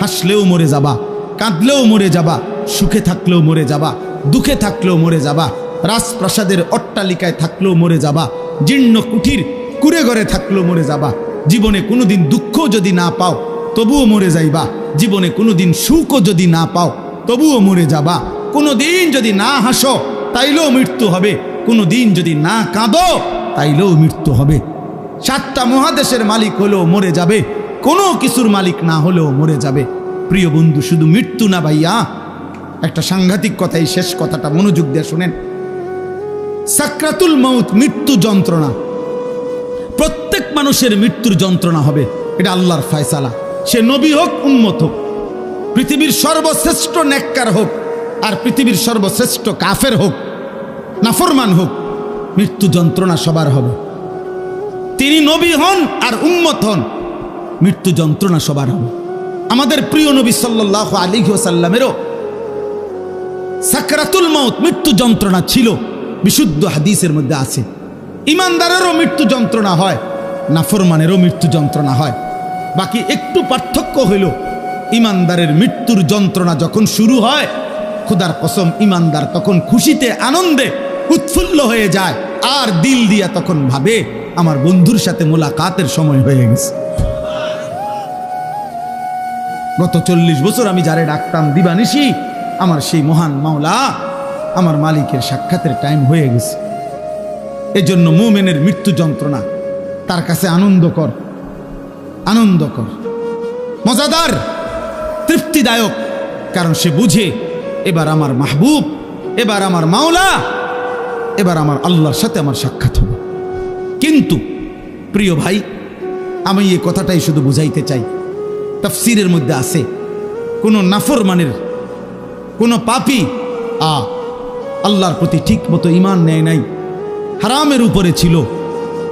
হাসলেও মরে যাবা, কাঁদলেও মরে যাবা, সুখে থাকলেও মরে যাবা, দুঃখে থাকলেও মরে যাবা, রাজপ্রাসাদের অট্টালিকায় থাকলেও মরে যাবা, জীর্ণ কুঠির কুড়ে ঘরে থাকলেও মরে যাবা। জীবনে কোনোদিন দুঃখ যদি না পাও তবুও মরে যাইবা, জীবনে কোনোদিন সুখও যদি না পাও তবুও মরে যাবা। কোনোদিন যদি না হাসো তাইলেও মৃত্যু হবে, কোনোদিন যদি না কাঁদো তাইলেও মৃত্যু হবে। 7টা মহাদেশের মালিক হলেও মরে যাবে, কোনো কিছুর মালিক না হলেও মরে যাবে। প্রিয় বন্ধু, শুধু মৃত্যু না ভাইয়া, একটা সাংঘাতিক কথা, এই শেষ কথাটা মনোযোগ দিয়ে শুনেন। সাকরাতুল মাউত, মৃত্যু যন্ত্রণা, প্রত্যেক মানুষের মৃত্যুর যন্ত্রণা হবে, এটা আল্লাহর ফয়সালা। সে নবী হোক, উম্মত হোক, পৃথিবীর সর্বশ্রেষ্ঠ নেককার হোক আর পৃথিবীর সর্বশ্রেষ্ঠ কাফের হোক, নাফরমান হোক, মৃত্যু যন্ত্রণা সবার হবে। তিনি নবী হন আর উম্মত হন, মৃত্যু যন্ত্রণা সবার হবে। আমাদের প্রিয় নবী সাল্লাল্লাহু আলাইহি ওয়াসাল্লামেরও সাকরাতুল মাউত, মৃত্যু যন্ত্রণা ছিল, বিশুদ্ধ হাদিসের মধ্যে আছে। ইমানদারেরও মৃত্যু যন্ত্রণা হয়, নাফরমানেরও মৃত্যু যন্ত্রণা হয়। বাকি একটু পার্থক্য হইল, ইমানদারের মৃত্যুর যন্ত্রণা যখন শুরু হয়, খোদার কসম ইমানদার তখন খুশিতে আনন্দে উৎফুল্ল হয়ে যায়, আর দিল দিয়া তখন ভাবে আমার বন্ধুর সাথে মোলাকাতের সময় হয়ে গেছে। গত 40 বছর আমি যারে ডাকতাম দিবানিশি, আমার সেই মহান মাওলা, আমার মালিকের সাক্ষাতের টাইম হয়ে গেছে। এজন্য মুমিনের মৃত্যু যন্ত্রণা তার কাছে আনন্দকর, আনন্দকর, মজাদার, তৃপ্তিদায়ক, কারণ সে বুঝে এবার আমার মাহবুব, এবার আমার মাওলা, এবার আমার আল্লাহর সাথে আমার সাক্ষাৎ হবে। কিন্তু প্রিয় ভাই, আমি এই কথাটাই শুধু বুঝাইতে চাই, তাফসীরের মধ্যে আছে কোন নাফরমানের, কোন পাপী আল্লাহর প্রতি ঠিক মতো ঈমান নেয় নাই, হারামের উপরে ছিল,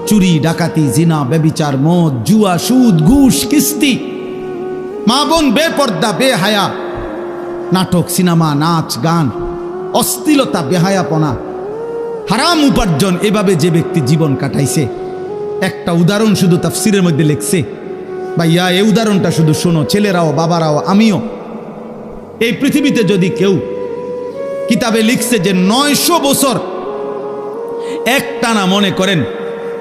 চুরি, ডাকাতি, জিনা, ব্যভিচার, মদ, জুয়া, সুদ, ঘুষ, কিস্তি, মা বোন বেপর্দা, বেহায়া, নাটক, সিনেমা, নাচ, গান, অশ্লীলতা, বেহায়াপনা, হারাম উপার্জন, এভাবে যে ব্যক্তি জীবন কাটাইছে, একটা উদাহরণ শুধু তাফসীরের মধ্যে লিখছে। ভাইয়া, এই উদাহরণটা শুধু শোনো, ছেলেরাও, বাবারাও, আমিও। এই পৃথিবীতে যদি কেউ, কিতাবে লিখছে যে 900 বছর একটানা, মনে করেন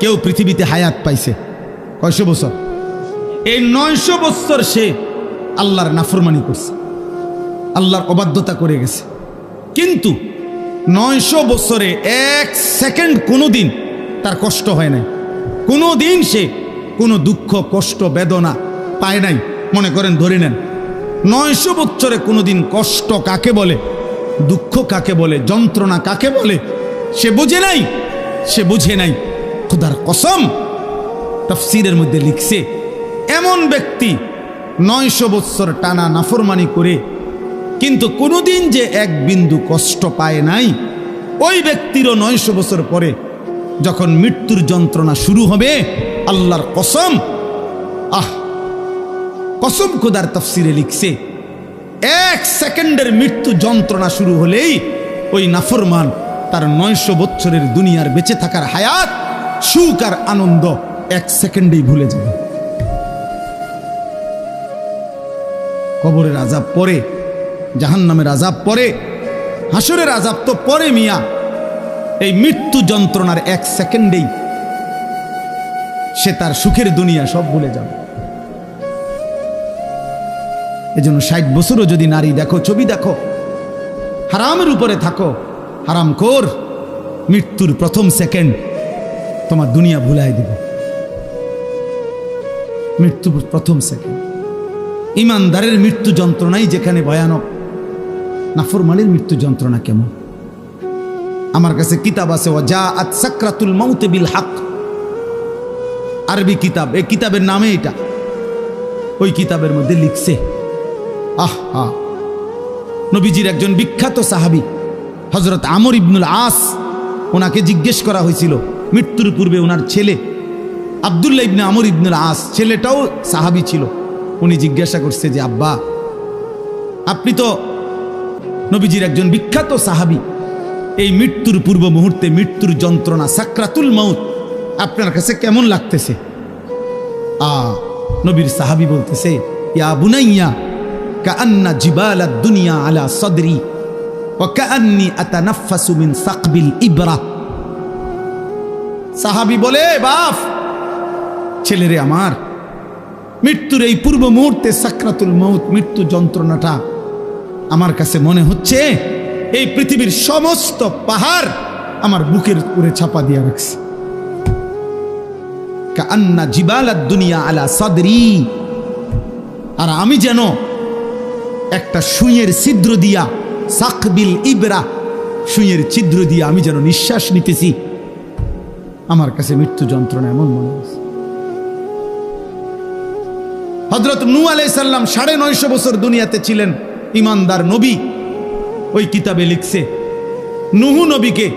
কেউ পৃথিবীতে হায়াত পাইছে, কয়শো বছর? এই 900 বছর সে আল্লাহর নাফরমানি করছে, আল্লাহর অবাধ্যতা করে গেছে। কিন্তু 900 বছরে 1 সেকেন্ড কোনোদিন তার কষ্ট হয় নাই, কোনোদিন সে কোনো দুঃখ, কষ্ট, বেদনা পায় নাই। মনে করেন, ধরে নেন 900 বছরে কোনোদিন কষ্ট কাকে বলে, দুঃখ কাকে বলে, যন্ত্রণা কাকে বলে সে বুঝে নাই, সে বুঝে নাই। খোদার কসম, তাফসীরের মধ্যে লিখছে, এমন ব্যক্তি 900 বছর টানা নাফরমানি করে কিন্তু কোনোদিন যে এক বিন্দু কষ্ট পায় নাই, ওই ব্যক্তিরও 900 বছর পরে যখন মৃত্যুর যন্ত্রণা শুরু হবে, আল্লাহর কসম, কসম খোদার তাফসীরে লিখছে, 1 সেকেন্ডের মৃত্যু যন্ত্রণা শুরু হলেই ওই নাফরমান তার 900 বছরের দুনিয়ার বেঁচে থাকার হায়াত, সুখ আর আনন্দ 1 সেকেন্ডেই ভুলে যাবে। কবরের আযাব পরে, জাহান্নামের আযাব পরে, হাসরের আযাব তো পরে মিয়া। এই মৃত্যু যন্ত্রণার 1 সেকেন্ডেই সে তার সুখের দুনিয়া সব ভুলে যাবে। এজন্য 60 বছরও যদি নারী দেখো, ছবি দেখো, হারামের উপরে থাকো, হারামখোর, মৃত্যুর প্রথম সেকেন্ড তোমার দুনিয়া ভুলাই দিবে। মৃত্যুর প্রথম সেকেন্ড। ইমানদারের মৃত্যু যন্ত্রণাই যেখানে ভয়ানক, নাফরমানের মৃত্যু যন্ত্রণা কেমন? আমার কাছে কিতাব আছে, ওয়াজাআত সাকরাতুল মাউত বিল হক, আরবি কিতাব, এই কিতাবের নামে এটা। ওই কিতাবের মধ্যে লিখছে, নবীজির একজন বিখ্যাত সাহাবী হযরত আমর ইবনুল আস, ওনাকে জিজ্ঞেস করা হয়েছিল মৃত্যুর পূর্বে, ওনার ছেলে আব্দুল্লাহ ইবনে আমর ইবনুল আস, ছেলেটাও সাহাবী ছিল। উনি জিজ্ঞাসা করছে যে, আব্বা, আপনি তো নবীজির একজন বিখ্যাত সাহাবী, এই মৃত্যুর পূর্ব মুহূর্তে মৃত্যুর যন্ত্রণা, সাকরাতুল মাউত আপনার কাছে কেমন লাগতেছে? নবীর সাহাবী বলতেছে, ইয়া বুনাইয়া, কাআন্না জিবালাদ দুনিয়া আলা সাদরি ওয়া কাআন্নী আতানাফাসু মিন সাকবিল ইবরা। সাহাবী বলে, বাপ ছেলেরে আমার, মৃত্যুর এই পূর্ব মুহূর্তে সাকরাতুল মউত, মৃত্যু যন্ত্রণাটা আমার কাছে মনে হচ্ছে এই পৃথিবীর সমস্ত পাহাড় আমার বুকের উপরে চাপা দিয়ে রাখছে। কাআন্না জিবালাদ দুনিয়া আলা সাদরি, আর আমি যেন একটা সুইয়ের ছিদ্র দিয়া, সাকবিল ইবরা, সুইয়ের ছিদ্র দিয়া আমি যেন নিঃশ্বাস নিতেছি। আমার কাছে মৃত্যু যন্ত্রণা এমন মনে হচ্ছে। হযরত নূহ আলাইহিস সালাম ৯৫০ বছর দুনিয়াতে ছিলেন, ইমানদার নবী। ওই কিতাবে লিখছে, নূহ নবীকে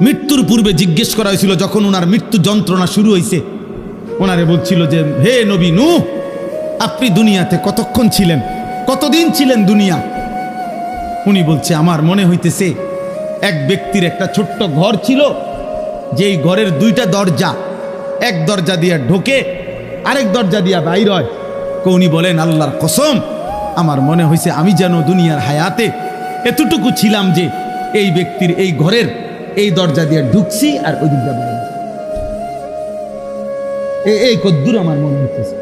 মৃত্যুর পূর্বে জিজ্ঞেস করা হয়েছিল, যখন ওনার মৃত্যু যন্ত্রণা শুরু হয়েছে, ওনারে বলছিল যে, হে নবী নূহ, আপনি দুনিয়াতে কতক্ষণ ছিলেন, কতদিন ছিলেন দুনিয়া? উনি বলছে, আমার মনে হইতেছে এক ব্যক্তির একটা ছোট্ট ঘর ছিল, যেই ঘরের দুইটা দরজা, এক দরজা দিয়ে ঢোকে, আরেক দরজা দিয়া বাইর হয়। উনি বলেন, আল্লাহর কসম, আমার মনে হয়েছে আমি যেন দুনিয়ার হায়াতে এতটুকু ছিলাম যে এই ব্যক্তির এই ঘরের এই দরজা দিয়ে ঢুকছি আর ওই দিকটা বাইরে, এই কদ্দুর আমার মনে হইতেছে।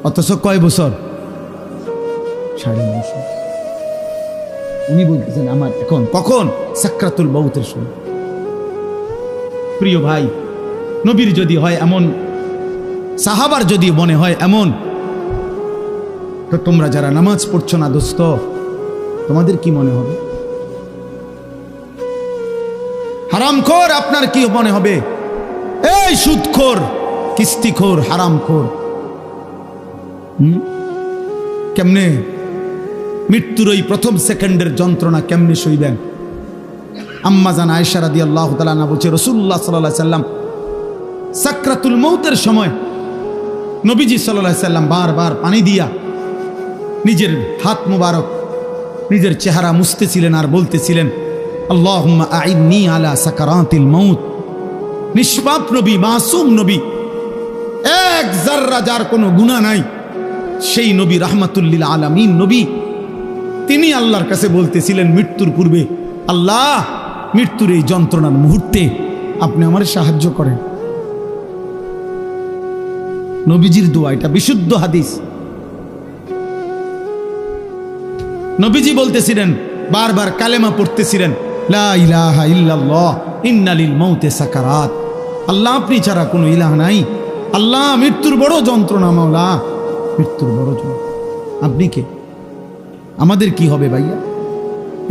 অথচ কয় বছর? ৯.৫ বছর। উনি বলতেছেন, আমার এখন কখন? সাকরাতুল মউতের সময়। প্রিয় ভাই, নবীর যদি হয় এমন, সাহাবার যদি মনে হয় এমন, তো তোমরা যারা নামাজ পড়ছো না দোস্ত, তোমাদের কি মনে হবে? হারামখোর আপনার কি মনে হবে? এই সুদখোর, কিস্তিখোর, হারামখোর, কেমনে মৃত্যুর ওই প্রথম সেকেন্ডের যন্ত্রণা কেমনে সইবেন? আম্মা জান আয়েশা রাদিয়াল্লাহু তাআলা আনহা বলছে, রাসূলুল্লাহ সাল্লাল্লাহু আলাইহি সাল্লাম সাকরাতুল মউতের নবীজি সাল্লাল্লাহু আলাইহি সাল্লাম বারবার পানি দিয়া নিজের হাত মুবারক, নিজের চেহারা মুছতেছিলেন আর বলতেছিলেন, আল্লাহুম্মা আইন্নী আলা সাকারাতিল মউত। নিষ্পাপ নবী, মাসুম নবী, এক যাররা যার কোনো গুনাহ নাই, সেই নবী রাহমাতুল লিল আলামিন নবী, তিনি আল্লাহর কাছে বলতেছিলেন মৃত্যুর পূর্বে, আল্লাহ, মৃত্যুর এই যন্ত্রণার মুহূর্তে আপনি আমার সাহায্য করেন। নবীজির দোয়া, এটা বিশুদ্ধ হাদিস। নবীজি বলতেছিলেন, বারবার কালেমা পড়তেছিলেন, লা ইলাহা ইল্লাল্লাহ ইন্না লিল মাউতি সাকারাত। আল্লাহ, আপনি ছাড়া কোনো ইলাহ নাই। আল্লাহ, মৃত্যুর বড় যন্ত্রণা, মাওলা, মৃত্যুর বড় যন্ত্রণা। আপনি কে? আমাদের কি হবে ভাইয়া?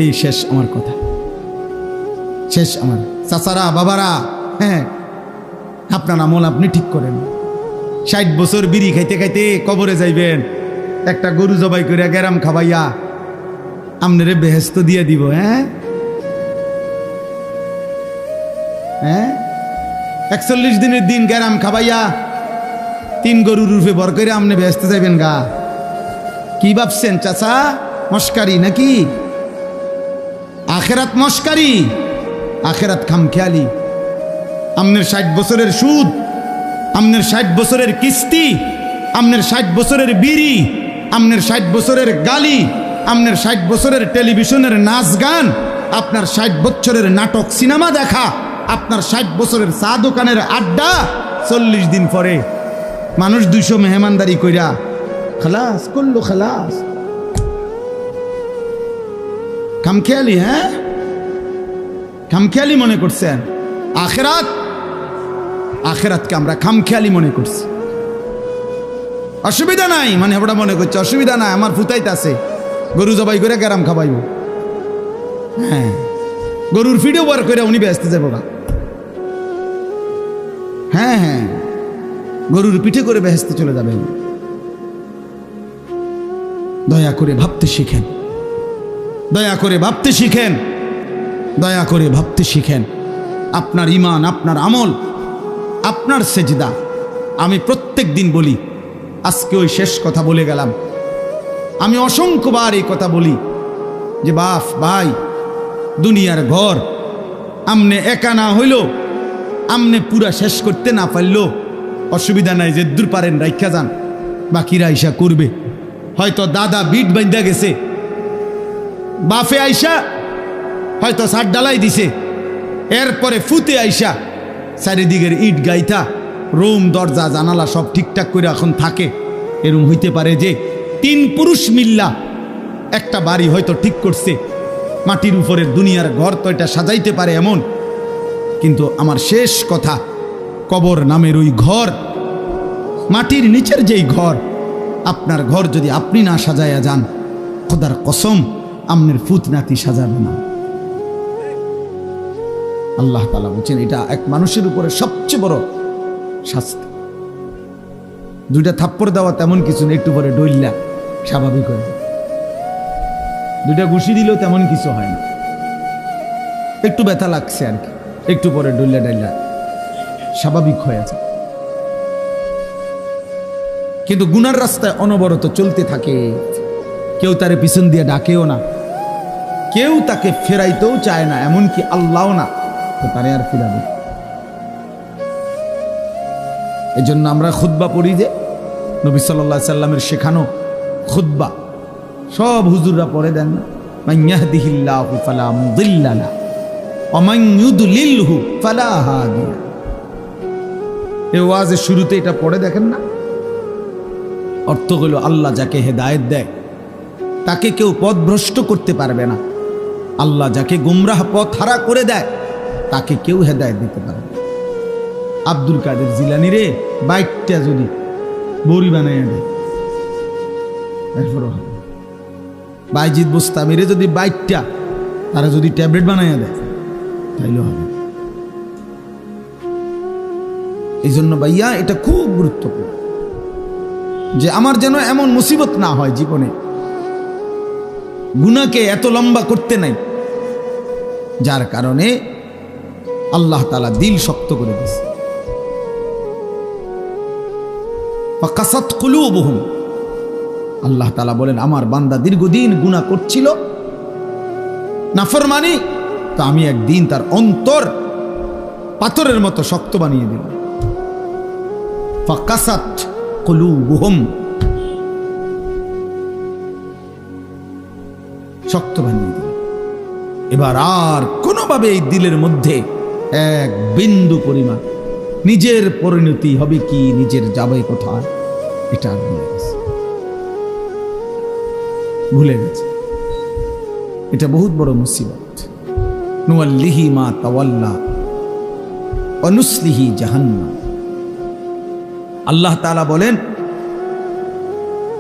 এই শেষ আমার কথা, শেষ আমার। চাচারা, বাবারা, হ্যাঁ, আপনার আমল আপনি ঠিক করেন। ৬০ বছর বিড়ি খাইতে খাইতে কবরে যাইবেন, একটা গরু জবাই করে গেরাম খাবাইয়া আমনেরে বেহেস্ত দিয়ে দিব। হ্যাঁ হ্যাঁ, ৪১ দিনের দিন গেরাম খাবাইয়া ৩ গরুর রূপে বর করে আমনে বেহেস্ত যাইবেন গা। কি ভাবছেন চাচা? মস্কারি নাকি? আখেরাত মস্কারি, আখেরাত খামখেয়ালি। আমনের ৬০ বছরের সুদ, আমনের ৬০ বছরের কিস্তি, আমনের ৬০ বছরের বিড়ি, আমনের ৬০ বছরের গালি, আমনের ৬০ বছরের টেলিভিশনের নাচ গান, আপনার ৬০ বছরের নাটক সিনেমা দেখা, আপনার ৬০ বছরের চা দোকানের আড্ডা, ৪০ দিন পরে মানুষ ২০০ মেহমানদারি কইরা খালাস করলো, খালাস। খামখেয়ালি, হ্যাঁ, খামখেয়ালি মনে করছেন। আখেরাত, আখেরাতকে আমরা খামখেয়ালি মনে করছি। অসুবিধা নাই মানে ওটা মনে করছে, অসুবিধা নাই, আমার ফুতাইতে আছে, গরু জবাই করে গেরাম খাবাইব। হ্যাঁ, গরুর ফিডও বার করে উনি ব্যস্ত যাবো না। হ্যাঁ হ্যাঁ, গরুর পিঠে করে বেহেস্তে চলে যাবেন। দয়া করে ভাবতে শিখেন, দয়া করে ভাবতে শিখেন, দয়া করে ভাবতে শিখেন। আপনার ঈমান, আপনার আমল, আপনার সেজদা। আমি প্রত্যেক দিন বলি, আজকে ওই শেষ কথা বলে গেলাম। আমি অসংখ্যবার এই কথা বলি যে বাপ ভাই, দুনিয়ার ঘর আমনে একা না হইল, আমনে পুরা শেষ করতে না পারল অসুবিধা নাই, যে দূর পারেন রাইখা যান, বাকিরা ইসা করবে। হয়তো দাদা বিট বান্ধা গেছে, বাফে আইসা হয়তো ছাদ ডালাই দিছে, এরপরে ফুতে আইসা চারিদিকের ইট গাইথা রুম দরজা জানালা সব ঠিকঠাক করে এখন থাকে। এরম হইতে পারে যে 3 পুরুষ মিল্লা একটা বাড়ি হয়তো ঠিক করছে, মাটির উপরের দুনিয়ার ঘর তো এটা সাজাইতে পারে এমন। কিন্তু আমার শেষ কথা, কবর নামের ওই ঘর, মাটির নিচের যেই ঘর, আপনার ঘর যদি আপনি না সাজাইয়া যান, খোদার কসম আমনের ফুত নাতি সাজাবে না। আল্লাহ তাআলা বলছেন এটা এক মানুষের উপরে সবচেয়ে বড় শাস্তি। 2টা থাপ্পড় দেওয়া তেমন কিছু নেই, একটু পরে ডইল্লা স্বাভাবিক হয়ে যায়। 2টা ঘুষি দিলেও তেমন কিছু হয় না, একটু ব্যথা লাগছে আর কি, একটু পরে ডইল্লা ডাইল্লা স্বাভাবিক হয়ে যায়। কিন্তু গুনার রাস্তায় অনবরত চলতে থাকে, কেউ তারে পিছন দিয়ে ডাকেও না, কেউ তাকে ফেরাইতেও চায় না, এমনকি আল্লাহও না, তো তারে আর ফিরাবে। এজন্য আমরা খুতবা পড়ি যে নবী সাল্লাল্লাহু আলাইহি সাল্লামের শেখানো খুতবা সব হুজুররা পড়ে দেন না, মান ইয়াহদিহিল্লাহু ফালা মুদিল্লা লাহু ওয়া মান ইউদলিলহু ফালা হাদিয়া। এই ওয়াজের শুরুতে এটা পড়ে দেখেন না, অর্থ হলো আল্লাহ যাকে হেদায়েত দেয় তাকে কেউ পথভ্রষ্ট করতে পারবে না, আল্লাহ যাকে গুমরাহ পথ হারা করে দেয় তাকে কেউ হেদায়েত দিতে পারবে না। আব্দুল কাদের জিলানী রে বাইকটা যদি বড়ি বানাইয়া দেয় এরপরও হবে, বাইজিদ বোস্তামিরে যদি বাইকটা তারা যদি ট্যাবলেট বানাইয়া দেয় তাইলেও হবে। এই জন্য ভাইয়া এটা খুব গুরুত্বপূর্ণ যে আমার যেন এমন মুসিবত না হয় জীবনে, গুনাহকে এত লম্বা করতে নাই, যার কারণে আল্লাহ তাআলা দিল শক্ত করে দিয়েছে। ফাকাসাত কুলুবুহুম, আল্লাহ তাআলা বলেন আমার বান্দা দীর্ঘদিন গুনাহ করছিল, নাফরমানি, তো আমি একদিন তার অন্তর পাথরের মতো শক্ত বানিয়ে দিলাম। ফাকাসাত কুলুবুহুম, শক্ত বানিয়ে দিলাম। এবার আর কোনোভাবে এই দিলের মধ্যে এক বিন্দু পরিমাণ নিজের পরিণতি হবে কি, নিজের যাবে কোথায়, এটা আর ভুলে গেছে। এটা বহুত বড় মুসিবত। নুয়াল্লিহি মা তাওয়াল্লা ওয়া নুসলিহি জাহান্নাম। আল্লাহ তাআলা বলেন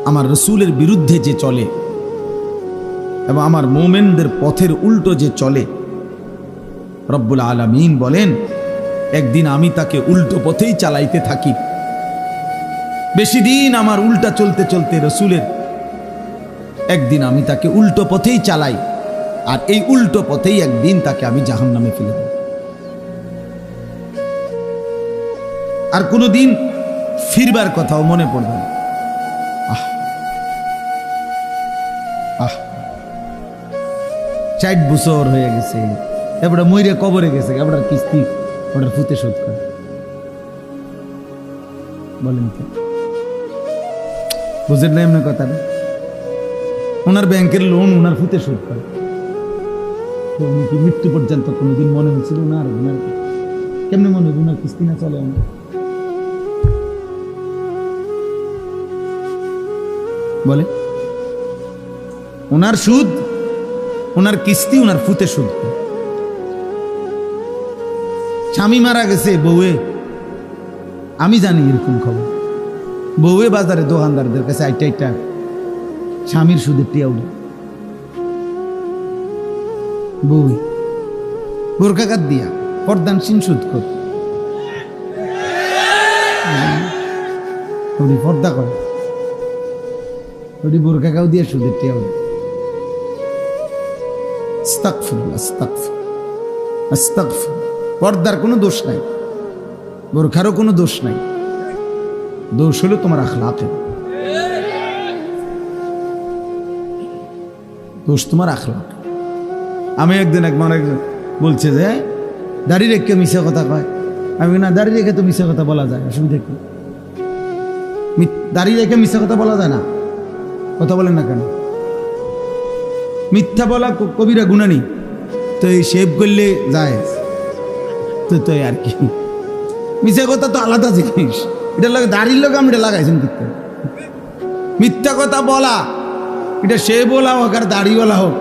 আমার রাসূলের বিরুদ্ধে যে চলে এবং আমার মুমিনদের পথের উল্টো যে চলে, রব্বুল আলামিন বলেন একদিন আমি তাকে উল্টো পথেই চালাইতে থাকি। বেশি দিন আমার উল্টা চলতে চলতে রাসূলের একদিন আমি তাকে উল্টো পথেই চালাই, আর এই উল্টো পথেই একদিন তাকে আমি জাহান্নামে ফেলে দেব। আর কোনোদিন ফিরবার কথাও মনে পড়বে না। আহ আহ 60 বছর হয়ে গেছে, এবারে মইরে কবরে গেছে, এবার কিস্তি ওটার ফুতে শোধ করে, বলেন তো বুঝেন না এমনি কথা? ওনার ব্যাংকের লোন ওনার ফুতে শোধ করে, তো উনি কি মৃত্যু পর্যন্ত কোনোদিন মনে হয়েছিল না? আর ওনার কেমনে মনে হয় ওনার কিস্তি না চলে? আমার বলে ওনার সুদ, ওনার কিস্তি ওনার ফুতে সুদ। স্বামী মারা গেছে, বউয়ে, আমি জানি এরকম খবর, বউয়ে বাজারে দোকানদারদের কাছে আইটা স্বামীর সুদের টিয়া উঠে, বউ বোরকাঘাত দিয়া পর্দানসীন সুদ কর, পর্দা করে বোরকাগাও দিয়ে সুদের টিয়া উঠে। আস্তাগফিরুল্লাহ, আস্তাগফিরুল্লাহ, আস্তাগফিরুল্লাহ। পর্দার কোনো দোষ নাই, বোরখারও কোনো দোষ নাই, দোষ হলো তোমার আখলাকের, দোষ তোমার আখলাক। আমি একদিন একবার বলছে যে দাড়ি রেখে মিশা কথা কয়, আমি না দাড়ি রেখে তো মিশা কথা বলা যায়, অসুবিধা কি? দাড়ি রেখে মিশা কথা বলা যায় না? কথা বলেন না কেন? মিথ্যা বলা কবিরা গুনাহ নেই, তো এই শেভ করলে যায় তো আর কি। মিথ্যা কথা তো আলাদা জিনিস, এটা লাগে দাড়ির লোক আমি এটা লাগাইছেন কিন্তু। মিথ্যা কথা বলা এটা সে বলা হোক আর দাড়িওয়ালা হোক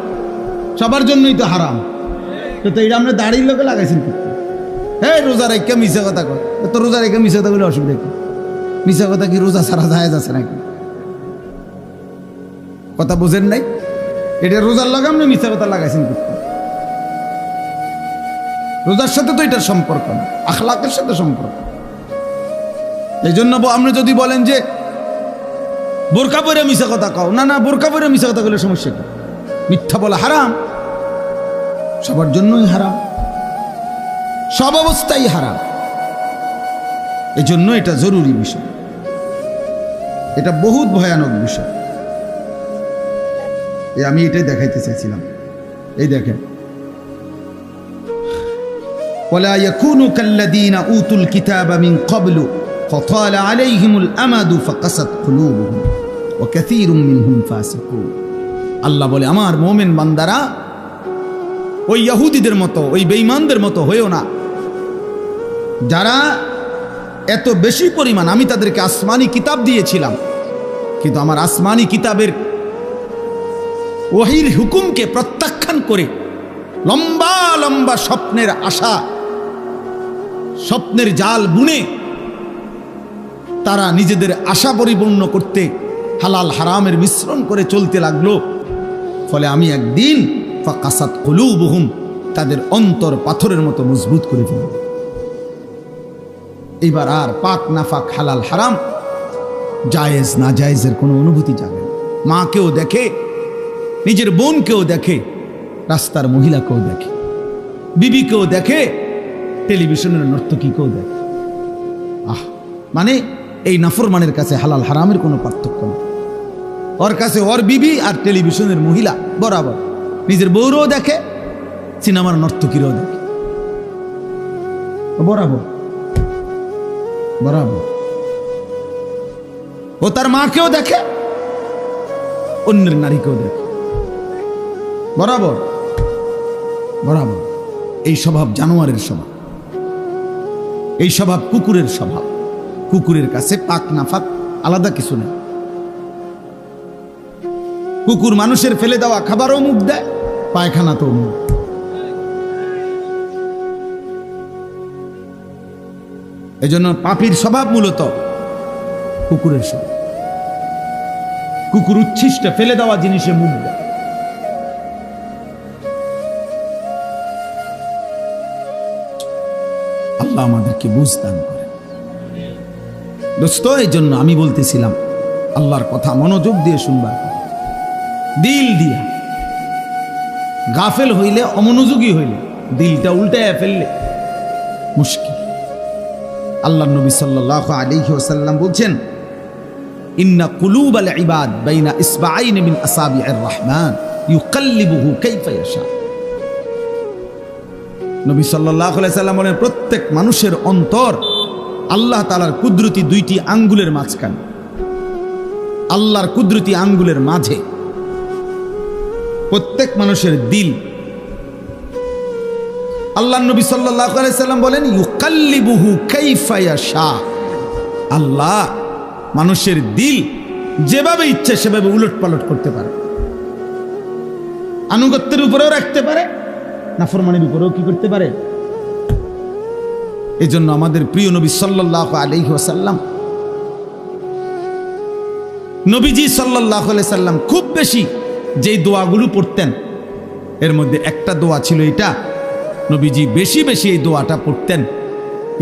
সবার জন্যই তো হারাম। তো এটা আমরা দাড়ির লোকে লাগাইছেন কিন্তু। হ্যাঁ, রোজা রেখে মিশা কথা কর, তো রোজা রেখে মিশা কথা বলে অসুবিধা কি? মিশা কথা কি রোজা ছাড়া যায় যাচ্ছে নাকি? কথা বোঝেন নাই? এটা রোজার লাগাম না, মিশা কথা লাগাইছেন কিন্তু। রোজার সাথে তো এটার সম্পর্ক না, আখলাকের সাথে সম্পর্ক। এই জন্য আপনি যদি বলেন যে বোরকা পরে মিশা কথা কও, না না, বোরকা পরে মিশা কথা বলে সমস্যা কি? মিথ্যা বলা হারাম, সবার জন্যই হারাম, সব অবস্থায় হারাম। এই জন্য এটা জরুরি বিষয়, এটা বহুত ভয়ানক বিষয়। আমি এটাই দেখাইতে চাইছিলাম। এই দেখেন, ওয়ালা ইয়াকুনু কাল্লাযীনা উতুল কিতাবা মিন ক্বাবলু ফাতালা আলাইহিমুল আমাদু ফাকাসাত কুলুবুহুম ওয়া কাসীরুম মিনহুম ফাসিকুন। আল্লাহ বলে, আমার মুমিন বান্দারা ওই ইহুদিদের মতো, ওই বেঈমানদের মতো হয়েও না, যারা এত বেশি পরিমাণ, আমি তাদেরকে আসমানি কিতাব দিয়েছিলাম, কিন্তু আমার আসমানি কিতাবের ওহীর হুকুমকে প্রত্যাখ্যান করে লম্বা লম্বা স্বপ্নের আশা, স্বপ্নের জাল বুনে তারা নিজেদের আশা পরিপূর্ণ করতে হালাল হারামের মিশ্রণ করে চলতে লাগলো। ফলে আমি একদিন ফাকাসাত কুলুবুহুম, তাদের অন্তর পাথরের মতো মজবুত করে ফেলব। এবার আর পাক নাফাক, হালাল হারাম, জায়েজ না জায়েজের কোনো অনুভূতি যাবে না। মাকেও দেখে, নিজের বোনকেও দেখে, রাস্তার মহিলাকেও দেখে, বিবিকেও দেখে, টেলিভিশনের নর্তকীকেও দেখে। মানে এই নাফরমানের কাছে হালাল হারামের কোনো পার্থক্য নেই। ওর কাছে ওর বিবি আর টেলিভিশনের মহিলা বরাবর। নিজের বউরও দেখে, সিনেমার নর্তকীরও দেখে, বরাবর বরাবর। ও তার মাকেও দেখে, অন্যের নারীকেও দেখে, বরাবর বরাবর। এই স্বভাব জানোয়ারের স্বভাব, এই স্বভাব কুকুরের স্বভাব। কুকুরের কাছে পাক নাফাক আলাদা কিছু নেই। কুকুর মানুষের ফেলে দেওয়া খাবারও মুখ দেয়, পায়খানা তো মুখ। এই জন্য পাপীর স্বভাব মূলত কুকুরের স্বভাব। কুকুর উচ্ছিষ্ট ফেলে দেওয়া জিনিসে মুখ দেয়। আল্লাহ আমাদেরকে বুঝ দান করেন। দোস্ত, এই জন্য আমি বলতেছিলাম আল্লাহর কথা মনোযোগ দিয়ে শুনবার, দিল দিয়া। গাফেল হইলে, অমনোযোগী হইলে, দিলটা উল্টায় ফেললে মুশকিল। আল্লাহ নবী সাল্লাল্লাহু আলাইহি ওয়াসাল্লাম বলছেন, ইন্না কুলুবাল ইবাদ বাইনা ইসবাআইন মিন আসাবি'ir রহমান ইউকাল্লিবুহু কাইফা ইয়াশা। নবী সাল্লাল্লাহু আলাইহি ওয়াসাল্লাম বলেন, প্রত্যেক মানুষের অন্তর আল্লাহ তাআলার কুদরতি দুইটি আঙ্গুলের মাঝখানে, আল্লাহর কুদরতি আঙ্গুলের মাঝে। প্রত্যেক মানুষের দিল, আল্লাহ নবী সাল্লাল্লাহু আলাইহি ওয়াসাল্লাম বলেন, ইউকাল্লিবুহু কাইফা ইয়াশা। আল্লাহ মানুষের দিল যেভাবে ইচ্ছে সেভাবে উলটপালট করতে পারে। আনুগত্যের উপরেও রাখতে পারে, নাফরমানির উপরেও কি করতে পারে। এই জন্য আমাদের প্রিয় নবী সাল্লাল্লাহু আলাইহি ওয়াসাল্লাম, নবীজি সাল্লাল্লাহু আলাইহি সাল্লাম খুব বেশি যেই দোয়াগুলো পড়তেন, এর মধ্যে একটা দোয়া ছিল এটা। নবীজি বেশি বেশি এই দোয়াটা পড়তেন,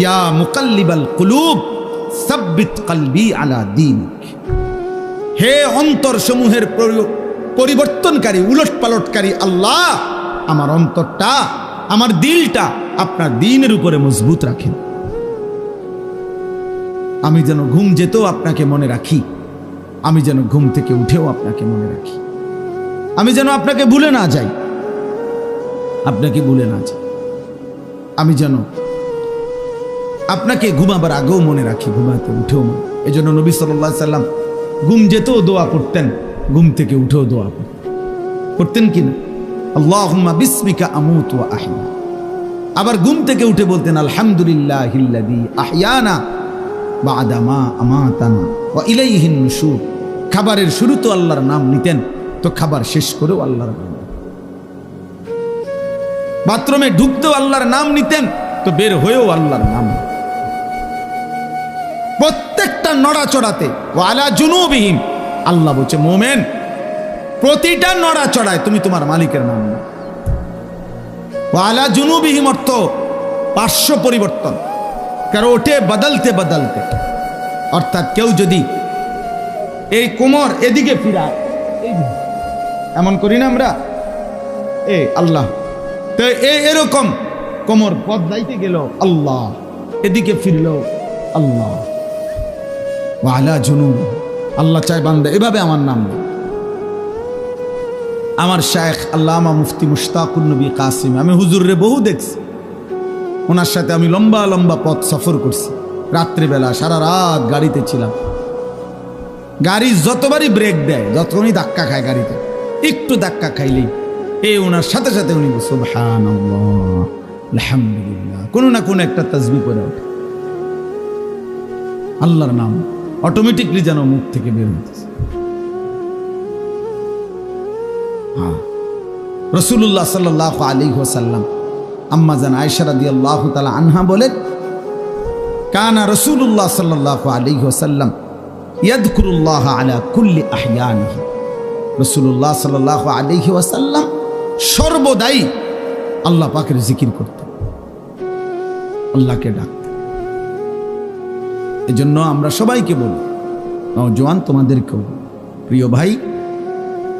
ইয়া মুকাল্লিবাল কুলুব সাব্বিত কলবি আলা দীনিক। হে অন্তর সমূহের পরিবর্তনকারী, উলটপালটকারী আল্লাহ, আমার অন্তরটা, আমার দিলটা আপনার দ্বীনের উপরে মজবুত রাখেন। আমি যেন ঘুম যেতেও আপনাকে মনে রাখি, আমি যেন ঘুম থেকে উঠেও আপনাকে মনে রাখি, আমি যেন আপনাকে ভুলে না যাই, আপনাকে ভুলে না যাই। আমি যেন আপনাকে ঘুমাবার আগেও মনে রাখি, ঘুমাতে উঠেও মনে। এই জন্য নবী সাল্লাল্লাহু আলাইহি সাল্লাম ঘুম যেতেও দোয়া করতেন, ঘুম থেকে উঠেও দোয়া করতেন কিনা? আল্লাহুম্মা বিসমিকা আমুতু ওয়া আহয়া। আবার ঘুম থেকে উঠে বলতেন আলহামদুলিল্লাহিল্লাযী আহয়ানা বা'দা মা আমাতানা ওয়া ইলাইহিন নুশুর। খাবারের শুরু তো আল্লাহর নাম নিতেন, তো খাবার শেষ করেও আল্লাহর নাম। বাথরুমে ঢুকতেও আল্লাহর নাম নিতেন, তো বের হয়েও আল্লাহর নাম। প্রত্যেকটা নড়াচড়াতে ওয়া আলা জুনুবিহিম, আল্লাহ বলছে মোমেন প্রতিটা নড়াচড়ায় তুমি তোমার মালিকের নাম নাও। ওয়া আলা জুনুবিহিম অর্থ পার্শ্ব পরিবর্তন, কারণ ওঠে বদলতে বদলতে। অর্থাৎ কেউ যদি এই কোমর এদিকে ফিরায়, এমন করি না আমরা, আল্লাহ, তো এরকম কোমর বদলাইতে গেল আল্লাহ, এদিকে ফিরল আল্লাহ। ওয়া আলা জুনুব, আল্লাহ চাই বান্দা এভাবে আমার নাম নেই। আমার শায়েখ আল্লামা মুফতি মুশতাকুন নবী কাসিম, আমি হুজুরে বহু দেখছি, ওনার সাথে আমি লম্বা লম্বা পথ সফর করছি। রাত্রিবেলা সারা রাত গাড়িতে ছিলাম, গাড়ি যতবারই ব্রেক দেয়, যতক্ষণই ধাক্কা খায় গাড়িতে, একটু ধাক্কা খাইলেই ওনার সাথে সাথে উনি সুবহানাল্লাহ আলহামদুলিল্লাহ কোনো না কোনো একটা তাসবিহ করে ওঠে, আল্লাহর নাম অটোমেটিকলি যেন মুখ থেকে বের হতেছে। রাসূলুল্লাহ সাল্লাল্লাহু আলাইহি ওয়াসাল্লাম আম্মা জান আয়েশা রাদিয়াল্লাহু তাআলা আনহা বলেন, কানা রাসূলুল্লাহ সাল্লাল্লাহু আলাইহি ওয়াসাল্লাম ইয়াযকুরুল্লাহ আলা কুল্লি আহয়ানিহি। রাসূলুল্লাহ সাল্লাল্লাহু আলাইহি ওয়াসাল্লাম সর্বদাই আল্লাহ পাকের জিকির করতেন, আল্লাহকে ডাকতেন। এজন্য আমরা সবাইকে বলি, নওজোয়ান তোমাদেরকেও, প্রিয় ভাই,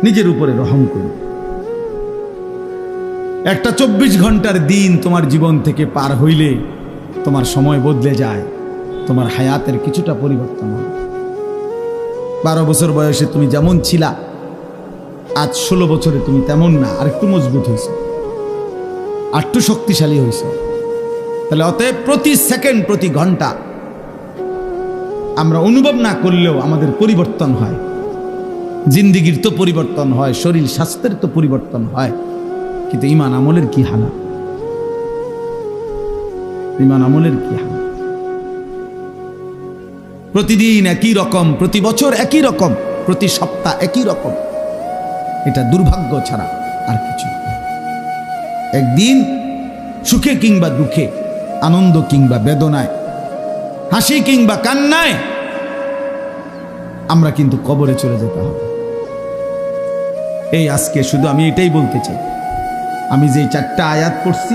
নিজের উপরে রহম করুন। একটা 24 ঘন্টার দিন তোমার জীবন থেকে পার হইলে তোমার সময় বদলে যায়, তোমার হায়াতের কিছুটা পরিবর্তন হয়। 12 বছর বয়সে তুমি যেমন ছিলা, আজ 16 বছরে তুমি তেমন না, আর একটু মজবুত হয়েছে, আর একটু শক্তিশালী হয়েছে। তাহলে অতএব প্রতি সেকেন্ড, প্রতি ঘন্টা আমরা অনুভব না করলেও আমাদের পরিবর্তন হয়। জিন্দিগির তো পরিবর্তন হয়, শরীর স্বাস্থ্যের তো পরিবর্তন হয়, কিন্তু ঈমান আমলের কি হালাত, ঈমান আমলের কি হালাত? প্রতিদিন একই রকম, প্রতি বছর একই রকম, প্রতি সপ্তাহ একই রকম। এটা দুর্ভাগ্য ছাড়া আর কিছু। একদিন সুখে কিংবা দুঃখে, আনন্দ কিংবা বেদনায়, হাসি কিংবা কান্নায় আমরা কিন্তু কবরে চলে যেতে হবে। এই আজকে শুধু আমি এটাই বলতে চাই, আমি যে 4টা আয়াত পড়ছি,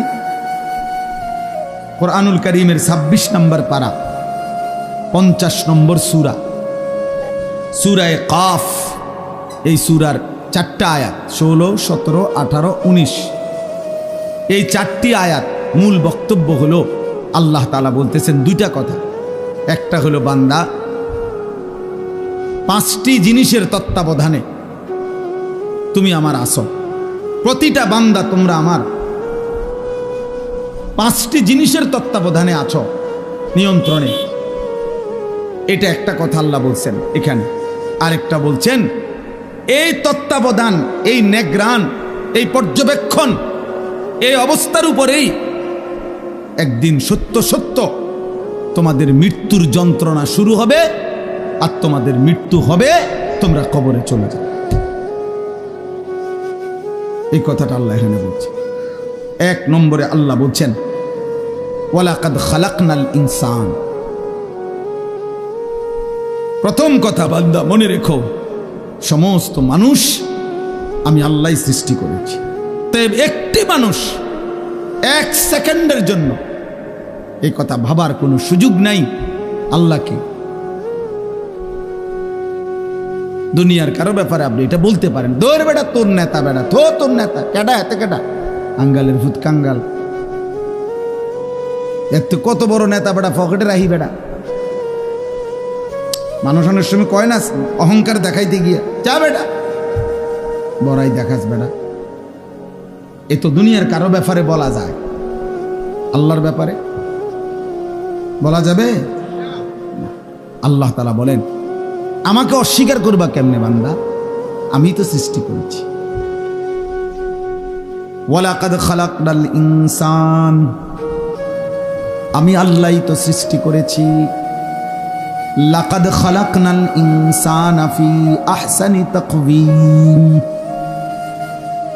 কোরআনুল কারীমের 26 নম্বর পারা, 50 নম্বর সূরা, সূরায়ে কাফ, এই সূরার 4টা আয়াত 16, 17, 18, 19, এই 4টি আয়াত মূল বক্তব্য হলো আল্লাহ তাআলা বলতেছেন 2টা কথা। একটা হলো বান্দা 5টি জিনিসের তত্ত্বাবধানে তুমি আমার আসো, প্রতিটা বান্দা তোমরা আমার 5টি জিনিসের তত্ত্বাবধানে আছো, নিয়ন্ত্রণে। এটা একটা কথা আল্লাহ বলছেন এখানে। আরেকটা বলছেন এই তত্ত্বাবধান, এই নেগ্রান, এই পর্যবেক্ষণ, এই অবস্থার উপরেই একদিন সত্য সত্য তোমাদের মৃত্যুর যন্ত্রণা শুরু হবে, আর তোমাদের মৃত্যু হবে, তোমরা কবরে চলে যাবে। এই কথাটা আল্লাহ এখানে বলছে। 1 নম্বরে আল্লাহ বলছেন ওয়ালাকাদ খালাকনাল ইনসান। প্রথম কথা বান্দা মনে রেখো, সমস্ত মানুষ আমি আল্লাহই সৃষ্টি করেছি। তাই একটি মানুষ 1 সেকেন্ডের জন্য এই কথা ভাবার কোনো সুযোগ নাই আল্লাহকে, দুনিয়ার কারো ব্যাপারে আপনি এটা বলতে পারেন, দৌড় বেটা তোর নেতা, বেটা তোর নেতা, কেডা এত কেডা, আঙ্গালের ভূত কাঙ্গাল, এত কত বড় নেতা বেটা, পকেটে রাহি বেটা। মানুষ অনেক সময় কয় না অহংকার দেখাইতে গিয়ে, যা বেটা বড়াই দেখাস বেটা। এ তো দুনিয়ার কারো ব্যাপারে বলা যায়, আল্লাহর ব্যাপারে বলা যাবে? আল্লাহ তাআলা বলেন আমাকে অস্বীকার করবা কেমনে বান্দা? আমি তো সৃষ্টি করেছি। ওয়ালাকাদ খালাকনাল ইনসান, আমি আল্লাহই তো সৃষ্টি করেছি। লাকাদ খালাকনাল ইনসানা ফি আহসানি তাকওয়িম,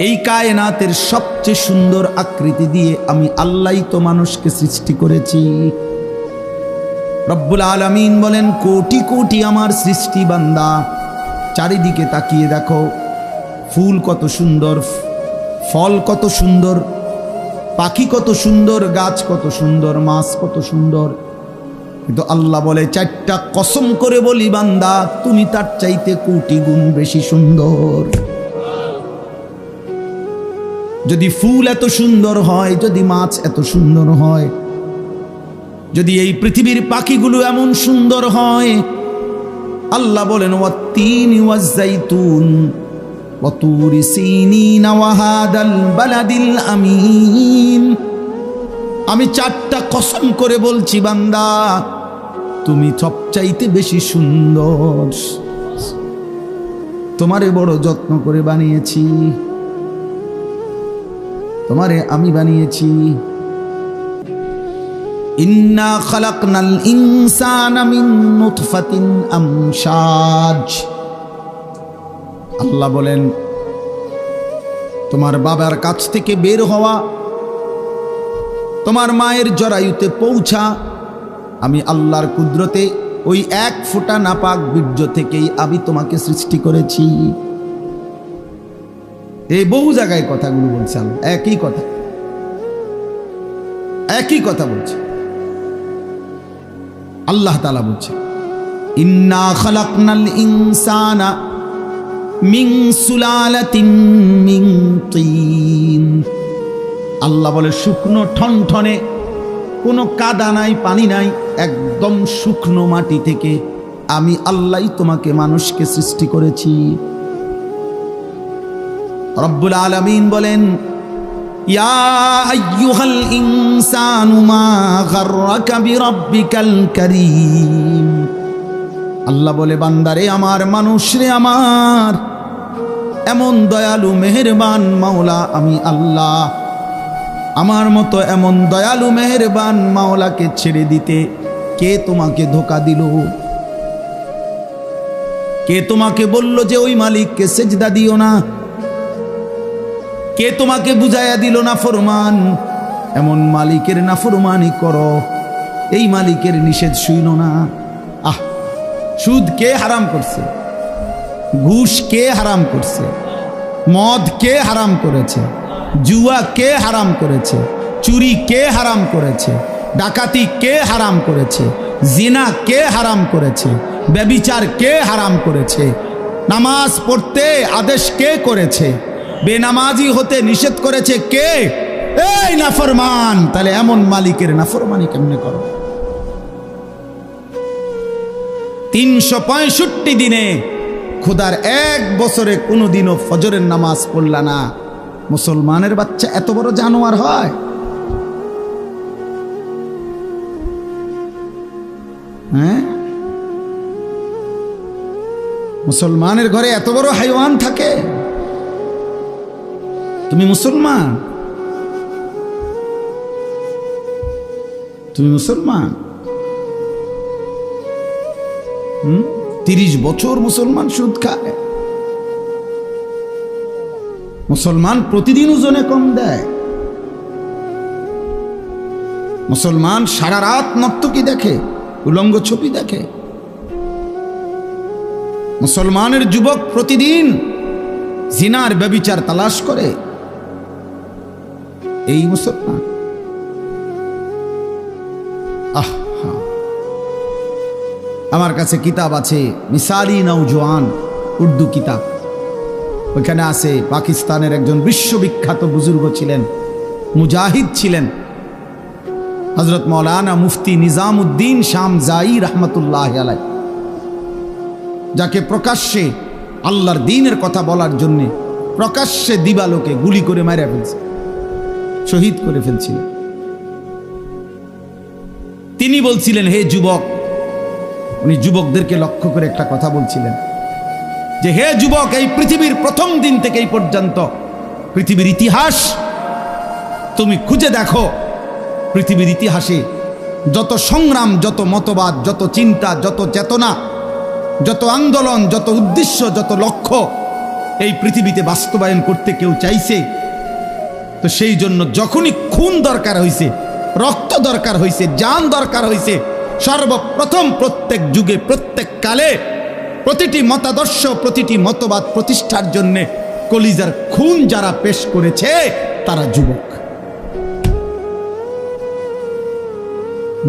এই কায়নাতের সবচেয়ে সুন্দর আকৃতি দিয়ে আমি আল্লাহই তো মানুষকে সৃষ্টি করেছি। রব্বুল আলামিন বলেন, কোটি কোটি আমার সৃষ্টি বান্দা, চারিদিকে তাকিয়ে দেখো, ফুল কত সুন্দর, ফল কত সুন্দর, পাখি কত সুন্দর, গাছ কত সুন্দর, মাছ কত সুন্দর। কিন্তু আল্লাহ বলে, চারটা কসম করে বলি বান্দা, তুমি তার চাইতে কোটি গুণ বেশি সুন্দর। যদি ফুল এত সুন্দর হয়, যদি মাছ এত সুন্দর হয়, যদি এই পৃথিবীর পাখিগুলো এমন সুন্দর হয়, আল্লাহ বলেন, ওয়াত্তিনি ওয়াজ্জাইতুন ওয়া তুরি সিনিন ওয়া হাদাল বালাদিল আমিন, আমি চারটা কসম করে বলছি বান্দা, তুমি সবচাইতে বেশি সুন্দর। তোমারে বড় যত্ন করে বানিয়েছি, তোমারে আমি বানিয়েছি। ইন্না খালাকনাল ইনসানা মিন নুতফাতিন আমশাজ, আল্লাহ বলেন, তোমার বাবার কাছ থেকে বের হওয়া, তোমার মায়ের জরায়ুতে পৌঁছা, আমি আল্লাহর কুদরতে ওই এক ফোঁটা নাপাক বীর্য থেকেই আমি তোমাকে সৃষ্টি করেছি। এই বহু জায়গায় কথাগুলো বলছে আল্লাহ, একই কথা, একই কথা বলছে আল্লাহ তাআলা বলছে, ইন্না খালাকনাল ইনসানা মিন সুলালাতিন মিন তিন, আল্লাহ বলে শুকনো ঠনঠনে, কোনো কাদা নাই, পানি নাই, একদম শুকনো মাটি থেকে আমি আল্লাহই তোমাকে মানুষকে সৃষ্টি করেছি। রব্বুল আলামিন বলেন, ইয়া আইয়ুহাল ইনসানু মা গাররাকা বিরাব্বিকাল কারীম, আল্লাহ বলে, বান্দারে আমার, মানুষ রে আমার, এমন দয়ালু মেহেরবান মাওলা আমি আল্লাহ, আমার মতো এমন দয়ালু মেহেরবান মাওলাকে ছেড়ে দিতে কে তোমাকে ধোঁকা দিল? কে তোমাকে বলল যে ওই মালিককে সেজদা দিও না? কে তোমাকে বুঝাইয়া দিল না ফরমান, এমন মালিকের নাফরমানি করো, এই মালিকের নিষেধ শুইনো না? আহ, সুদ কে হারাম করছে? ঘুষ কে হারাম করছে? মদ কে হারাম করেছে? জুয়া কে হারাম করেছে? চুরি কে হারাম করেছে? ডাকাতি কে হারাম করেছে? জিনা কে হারাম করেছে? ব্যভিচার কে হারাম করেছে? নামাজ পড়তে আদেশ কে করেছে? বেনামাজি হতে নিষেধ করেছে কে? এই নাফরমান। তাহলে এমন মালিকের নাফরমানি কেমনে করো? 365 দিনে খোদার এক বছরে কোনোদিনও ফজরের নামাজ পড়লা না, মুসলমানের বাচ্চা এত বড় জানোয়ার হয়? হ্যাঁ, মুসলমানের ঘরে এত বড় হাইওয়ান থাকে? তুমি মুসলমান, তুমি মুসলমান। 30 বছর মুসলমান সুদ খায়। মুসলমান প্রতিদিন ওজনে কম দেয়। মুসলমান সারা রাত নর্তকী দেখে, উলঙ্গ ছবি দেখে। মুসলমানের যুবক প্রতিদিন জিনার ব্যভিচার তালাশ করে। এই মুসলমান। আমার কাছে কিতাব আছে, মিসালি নওজোয়ান, উর্দু কিতাব। ওইখানে আছে পাকিস্তানের একজন বিশ্ববিখ্যাত বুজুর্গ ছিলেন, মুজাহিদ ছিলেন, হযরত মৌলানা মুফতি নিজামউদ্দিন শামজাই রহমতুল্লাহ আলাইহ, যাকে প্রকাশ্যে আল্লাহর দ্বীনের কথা বলার জন্য প্রকাশ্যে দিবালোকে গুলি করে মারা ফেলছে, শহীদ করে ফেলছিলেন। তিনি বলছিলেন, হে যুবক, উনি যুবকদেরকে লক্ষ্য করে একটা কথা বলছিলেন যে হে যুবক, এই পৃথিবীর প্রথম দিন থেকে এই পর্যন্ত পৃথিবীর ইতিহাস তুমি খুঁজে দেখো। পৃথিবীর ইতিহাসে যত সংগ্রাম, যত মতবাদ, যত চিন্তা, যত চেতনা, যত আন্দোলন, যত উদ্দেশ্য, যত লক্ষ্য এই পৃথিবীতে বাস্তবায়ন করতে কেউ চাইছে, তো সেই জন্য যখনই খুন দরকার হয়েছে, রক্ত দরকার হয়েছে, জান দরকার হয়েছে, সর্বপ্রথম প্রত্যেক যুগে, প্রত্যেক কালে প্রতিটি মতাদর্শ, প্রতিটি মতবাদ প্রতিষ্ঠার জন্য কলিজার খুন যারা পেশ করেছে তারা যুবক।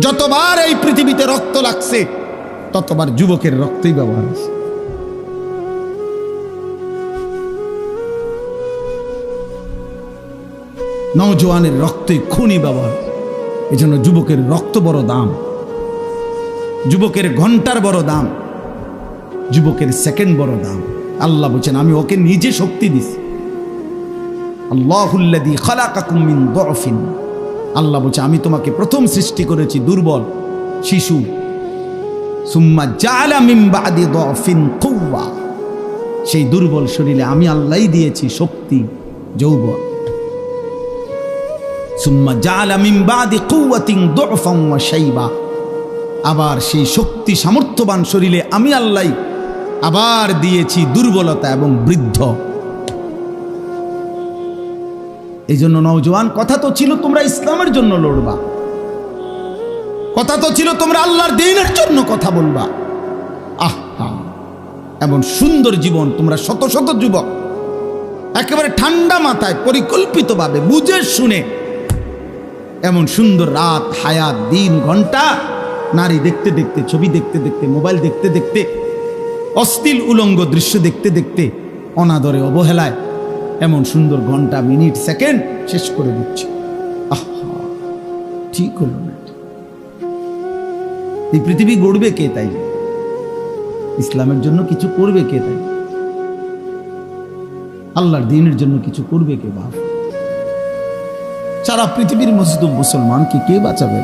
যতবার এই পৃথিবীতে রক্ত লাগছে ততবার যুবকের রক্তই ব্যবহার হয়েছে। নওজোয়ানের রক্তই খুনই ব্যবহার। এই জন্য যুবকের রক্ত বড় দাম, যুবকের ঘন্টার বড় দাম, যুবকের সেকেন্ড বড় দাম। আল্লাহ বলছেন আমি ওকে নিজে শক্তি দিছি। আল্লাহুল্লাযী খালাকাকুম মিন দুআফিন, আল্লাহ বলছে আমি তোমাকে প্রথম সৃষ্টি করেছি দুর্বল শিশু। সুম্মা জাআলা মিন বাদি দুআফিন কুওয়া, সেই দুর্বল শরীরে আমি আল্লাহই দিয়েছি শক্তি, যৌবন। সুম্মা জাআলা মিন বাদি কুওয়াতিন দুআফান ওয়া শাইবা, আবার সেই শক্তি সামর্থ্যবান শরীরে আমি আল্লাহ আবার দিয়েছি দুর্বলতা এবং বৃদ্ধ। এই জন্য নওজোয়ান, কথা তো ছিল তোমরা ইসলামের জন্য লড়বা, কথা তো ছিল তোমরা আল্লাহর দ্বীনের জন্য কথা বলবা। আহা, এমন সুন্দর জীবন তোমরা শত শত যুবক একেবারে ঠান্ডা মাথায় পরিকল্পিতভাবে বুঝে শুনে এমন সুন্দর রাত, হায়াত, দিন, ঘন্টা, নারী দেখতে দেখতে, ছবি দেখতে দেখতে, মোবাইল দেখতে দেখতে, অশ্লীল উলঙ্গ দৃশ্য দেখতে দেখতে, অনাদরে অবহেলায় এমন সুন্দর ঘন্টা, মিনিট, সেকেন্ড শেষ করে দিচ্ছে। আহা, ঠিক হলো না। এই পৃথিবী গড়বে কে? তাই ইসলামের জন্য কিছু করবে কে? তাই আল্লাহর দ্বীনের জন্য কিছু করবে কে? বাপ, সারা পৃথিবীর মজলুম মুসলমানকে কে বাঁচাবে?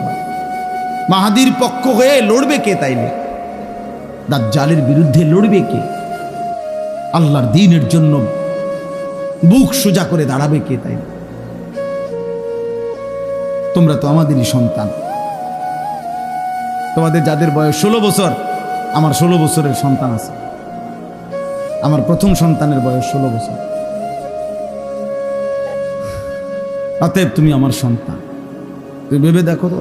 মাহাদির পক্ষ হয়ে লড়বে কে? তাইলে দাজ্জালের বিরুদ্ধে লড়বে কে? আল্লাহর দ্বীনের জন্য বুক সোজা করে দাঁড়াবে কে? তাই তোমরা তো আমাদেরই সন্তান। তোমাদের যাদের বয়স 16 বছর, আমার 16 বছরের সন্তান আছে। আমার প্রথম সন্তানের বয়স 16 বছর। অতএব তুমি আমার সন্তান। তুমি ভেবে দেখো তো,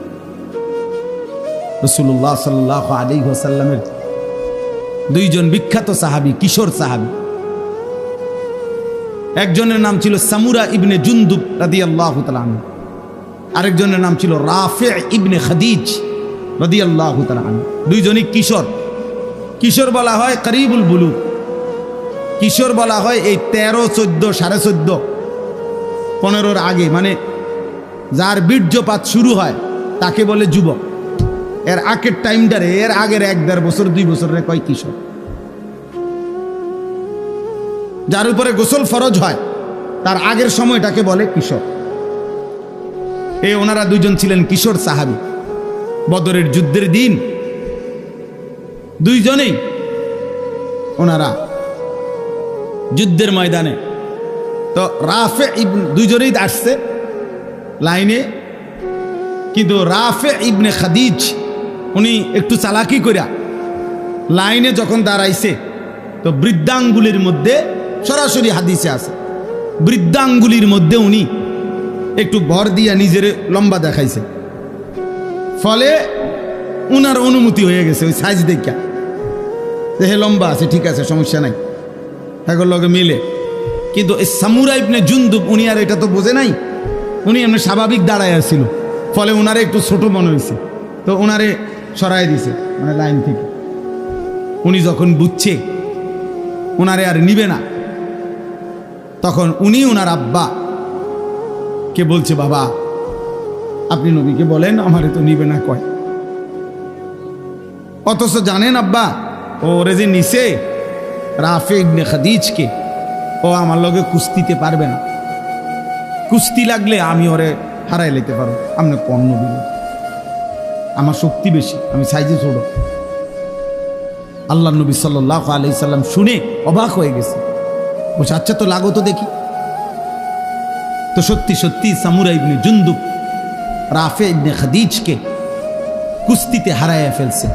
রাসূলুল্লাহ সাল্লাল্লাহু আলাইহি ওয়াসাল্লামের দুইজন বিখ্যাত সাহাবী, কিশোর সাহাবী, একজনের নাম ছিল সামুরা ইবনে জুনদুব রাদিয়াল্লাহু তাআলা আনহু, আরেকজনের নাম ছিল রাফি' ইবনে খাদিজ রাদিয়াল্লাহু তাআলা আনহু। দুইজনই কিশোর। কিশোর বলা হয় করিবুল বুলুগ, কিশোর বলা হয় এই 13, 14, 14.5, 15-র আগে, মানে যার বীর্যপাত শুরু হয় তাকে বলে যুবক। এর আগের টাইমটারে, এর আগের 1-1.5 বছর 2 বছরের কয় কিশোর। যার উপরে গোসল ফরজ হয় তার আগের সময়টাকে বলে কিশোর। ওনারা দুইজন ছিলেন কিশোর সাহাবী। বদরের যুদ্ধের দিন দুইজনেই ওনারা যুদ্ধের ময়দানে, তো রাফে ইবনে, দুইজনেই আসছে লাইনে, কিন্তু রাফে ইবনে খাদিজ উনি একটু চালাকি কইরা লাইনে যখন দাঁড়াইছে, তো বৃদ্ধাঙ্গুলির মধ্যে, সরাসরি হাদিসে আছে, বৃদ্ধাঙ্গুলির মধ্যে উনি একটু ভর দিয়া নিজের লম্বা দেখাইছে, ফলে উনার অনুমতি হয়ে গেছে ওই সাইজ দেখা, হে লম্বা আছে, ঠিক আছে, সমস্যা নাই, এগুলোর লগে মিলে। কিন্তু এই সামুরা ইবনে জুনদুব উনি আর এটা তো বোঝে নাই, উনি এমনি স্বাভাবিক দাঁড়ায় আসছিল, ফলে ওনারে একটু ছোট মনে হয়েছে, তো ওনারে সরাই দিছে মানে লাইন থেকে। উনি যখন বুঝছে ওনারে আর নিবে না, তখন উনি ওনার আব্বা কে বলছে, বাবা আপনি নবীকে বলেন আমারে তো নিবে না কয়। অথচ জানেন আব্বা, ওরে যে নিছে রাফে ইবনে খাদিজকে, ও আমার লগে কুস্তিতে পারবে না, কুস্তি লাগলে আমি ওরে হারাই লেতে পারো, আপনি কম নবী, আমার শক্তি বেশি, আমি সাইজে ছোট। আল্লাহ নবী সাল্লাল্লাহু আলাইহি সাল্লাম শুনে অবাক হয়ে গেছে, বলছে আচ্ছা তো লাগো তো দেখি। তো সত্যি সত্যি সামুরা ইবনে জুনদুব রাফে ইবনে খাদিজকে কুস্তিতে হারাইয়া ফেলছে।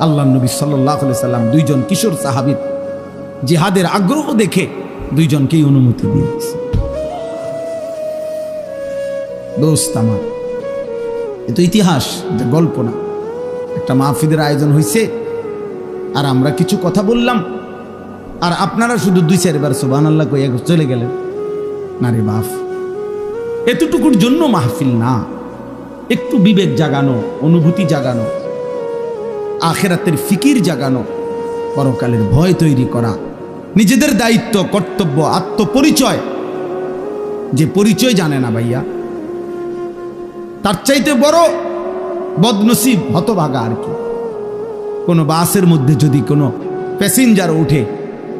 আল্লাহ নবী সাল্লাল্লাহু আলাইহি সাল্লাম দুইজন কিশোর সাহাবীর জিহাদের আগ্রহ দেখে দুইজনকেই অনুমতি দিয়ে দিয়েছে। দোস্ত আমার, এ তো ইতিহাস, এটা গল্প না। একটা মাহফিলের আয়োজন হয়েছে আর আমরা কিছু কথা বললাম আর আপনারা শুধু 2-4 বার সুবহানাল্লাহ কইয়া চলে গেলেন। না রে বাপ, এতটুকুর জন্য মাহফিল না। একটু বিবেক জাগানো, অনুভূতি জাগানো, আখিরাতের ফিকির জাগানো, পরকালের ভয় তৈরি করা, নিজেদের দায়িত্ব, কর্তব্য, আত্মপরিচয়। যে পরিচয় জানে না ভাইয়া, তার চাইতে বড় বদনসিব, হতভাগা আর কি। কোনো বাসের মধ্যে যদি কোনো প্যাসেঞ্জার উঠে,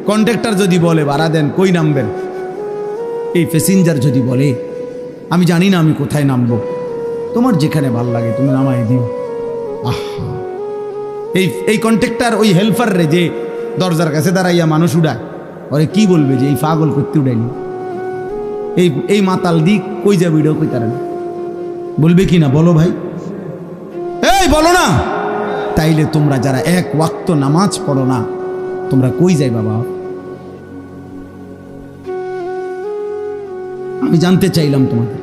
কন্ডাক্টর যদি বলে ভাড়া দেন, কই নামবেন? এই প্যাসেঞ্জার যদি বলে আমি জানি না আমি কোথায় নামবো, তোমার যেখানে ভাল লাগে তুমি নামাই দিও। আহা, এই কন্ট্রাক্টর ওই হেল্পার রে যে দরজার কাছে দাঁড়াইয়া মানুষ উড়ায়, ওরে কি বলবে যে এই পাগল করতে উড়াইনি, এই মাতাল দিক কই যাবে, এটাও কই তারা বলবে কি না? বলো ভাই, এই বলো না। তাইলে তোমরা যারা এক ওয়াক্ত নামাজ পড়ো না, তোমরা কই যাই বাবা? আমি জানতে চাইলাম তোমাদের,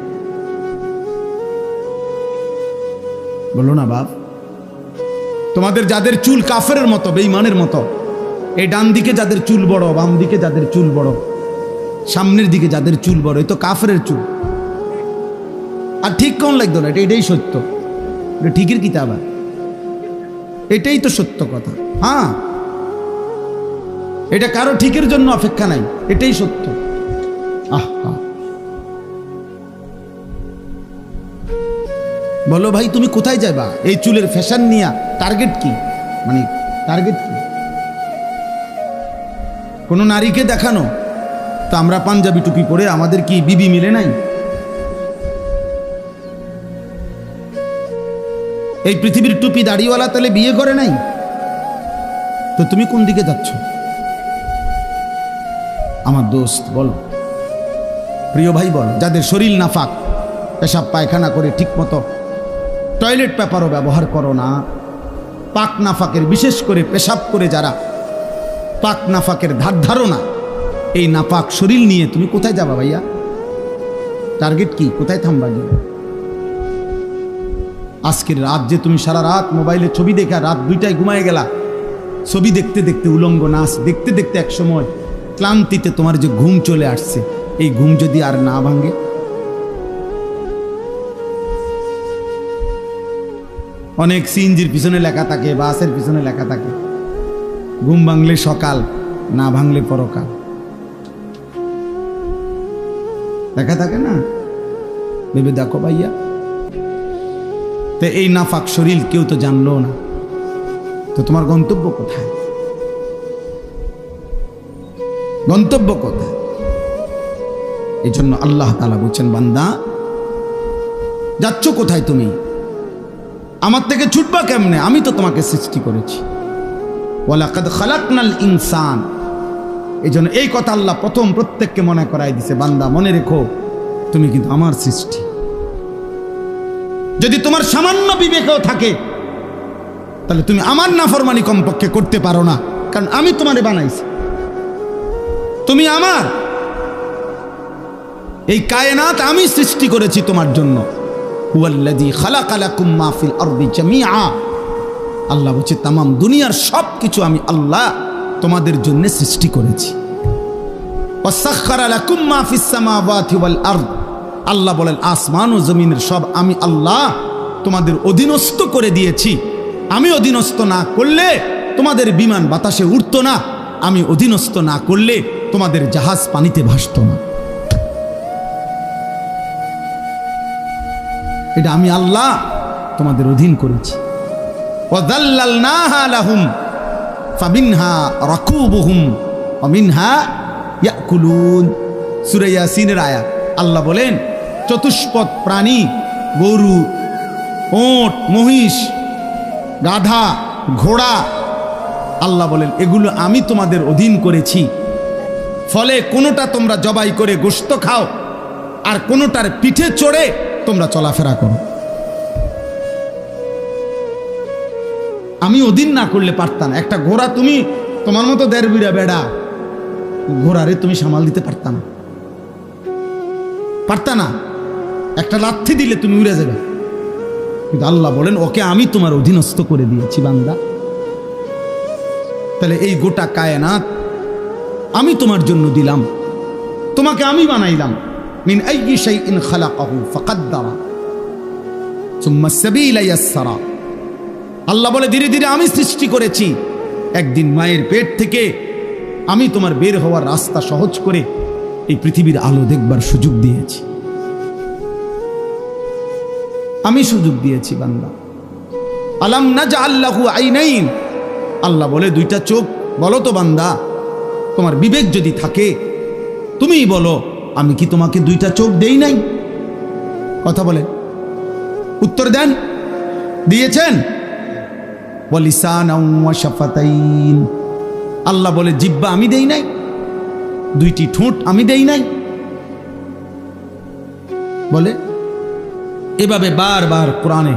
বলো না বাপ। তোমাদের যাদের চুল কাফেরের মতো, বেঈমানের মতো, এই ডান দিকে যাদের চুল বড়, বাম দিকে যাদের চুল বড়, সামনের দিকে যাদের চুল বড়, এই তো কাফেরের চুল। আর ঠিক কোন লাগতো না, এটাই সত্য, এটা ঠিকের কিতাব, এটাই তো সত্য কথা। হ্যাঁ, এটা কারো ঠিকের জন্য অপেক্ষা নাই, এটাই সত্য। আহা, বলো ভাই তুমি কোথায় যাবা এই চুলের ফ্যাশন নিয়া? টার্গেট কি? মানে টার্গেট কি? কোন নারীকে দেখানো? তো আমরা পাঞ্জাবি টুপি পরে আমাদের কি বিবি মিলে নাই? এই পৃথিবীর টুপি দাড়িওয়ালা তাহলে বিয়ে করে নাই? তো তুমি কোন দিকে যাচ্ছ আমার দোস্ত? বলো প্রিয় ভাই, বলো। যাদের শরীর নাফাক, পেশাব পায়খানা করে ঠিক মতো টয়লেট পেপারও ব্যবহার করো না, পাক নাফাকের, বিশেষ করে পেশাব করে যারা পাক নাফাকের ধার ধারো না, এই নাপাক শরীর নিয়ে তুমি কোথায় যাবা ভাইয়া? টার্গেট কি? কোথায় থামবা গিয়ে? আজকের রাত যে তুমি সারা রাত মোবাইলে ছবি দেখা রাত 2টায় ঘুমায় গেলা, ছবি দেখতে দেখতে, উলঙ্গ নাচ দেখতে দেখতে এক সময় ক্লান্তিতে তোমার যে ঘুম চলে আসছে, এই ঘুম যদি আর না ভাঙে, অনেক সিএনজির পিছনে লেখা থাকে, বাসের পিছনে লেখা থাকে ঘুম ভাঙলে সকাল, না ভাঙলে পরকাল, লেখা থাকে না? ভেবে দেখো ভাইয়া। তো এই নাফাক শরীর কেউ তো জানলো না, তো তোমার গন্তব্য কোথায়? গন্তব্য কোথায়? এই জন্য আল্লাহ তাআলা বলছেন, বান্দা যাচ্ছ কোথায় তুমি? আমার থেকে ছুটবা কেমনে? আমি তো তোমাকে সৃষ্টি করেছি। ওয়ালাকাদ খালাকনাল ইনসান। এই জন্য এই কথা আল্লাহ প্রথম প্রত্যেককে মনে করাই দিছে, বান্দা মনে রেখো তুমি কিন্তু আমার সৃষ্টি। যদি তোমার সামান্য বিবেকও থাকে তাহলে তুমি আমার নাফরমানি কমপক্ষে করতে পারো না, কারণ আমি তোমারে বানাইছি, তুমি আমার। এই কায়নাত আমি সৃষ্টি করেছি তোমার জন্য। হুয়াল্লাযী খালাকা লাকুম মা ফিল আরদি জামিআ। আল্লাহ বলছে তামাম দুনিয়ার সব কিছু আমি আল্লাহ তোমাদের জন্য সৃষ্টি করেছি। ওয়াসাখখারা লাকুম মা ফিস সামাওয়াতি ওয়াল আরদ। আল্লাহ বলেন আসমান ও জমিনের সব আমি আল্লাহ তোমাদের অধীনস্থ করে দিয়েছি। আমি অধীনস্থ না করলে তোমাদের বিমান বাতাসে উড়তো না, আমি অধীনস্থ না করলে তোমাদের জাহাজ পানিতে ভাসতো না। এটা আমি আল্লাহ তোমাদের অধীন করেছি। ওয়াযাল্লালনাহা লাহুম ফামিনহা রাকুবুহুম ওয়া মিনহা ইয়াকুলুন। সূরা ইয়াসিনের আয়াত। আল্লাহ বলেন চতুষ্পদ প্রাণী, গরু, ওট, মহিষ, গাধা, ঘোড়া, আল্লাহ বলেন এগুলো আমি তোমাদের অধীন করেছি, ফলে কোনোটা তোমরা জবাই করে গোশত খাও আর কোনোটার পিঠে চড়ে তোমরা চলাফেরা করো। আমি অধীন না করলে পারতাম না। একটা ঘোড়া তুমি তোমার মতো দেড় বিড়া বেড়া ঘোড়ারে তুমি সামাল দিতে পারতা না। একটা লাথি দিলে তুমি উড়ে যাবে। কিন্তু আল্লাহ বলেন ওকে আমি তোমার অধীনস্থ করে দিয়েছি বান্দা। তাহলে এই গোটা কায়নাত আমি তোমার জন্য দিলাম, তোমাকে আমি বানাইলাম। মিন আইয়ি শাইইন খালাকাহু ফাকাদ্দারা সুম্মা সাবিলা ইয়াসসারা। আল্লাহ বলে ধীরে ধীরে আমি সৃষ্টি করেছি। একদিন মায়ের পেট থেকে আমি তোমার বের হওয়ার রাস্তা সহজ করে এই পৃথিবীর আলো দেখবার সুযোগ দিয়েছি। আমি সুযোগ দিয়েছি বান্দা। আলাম নাজআল লাহু আইনাইন। আল্লাহ বলে দুইটা চোখ। বলো তো বান্দা, তোমার বিবেক যদি থাকে তুমিই বলো আমি কি তোমাকে দুইটা চোখ দেই নাই? কথা বলে উত্তর দেন। দিয়েছেন? ওয়ালিসানাও ওয়া শাফাতাইন। আল্লাহ বলে জিহ্বা আমি দেই নাই? দুইটি ঠোঁট আমি দেই নাই? বলে এভাবে বারবার কোরআনে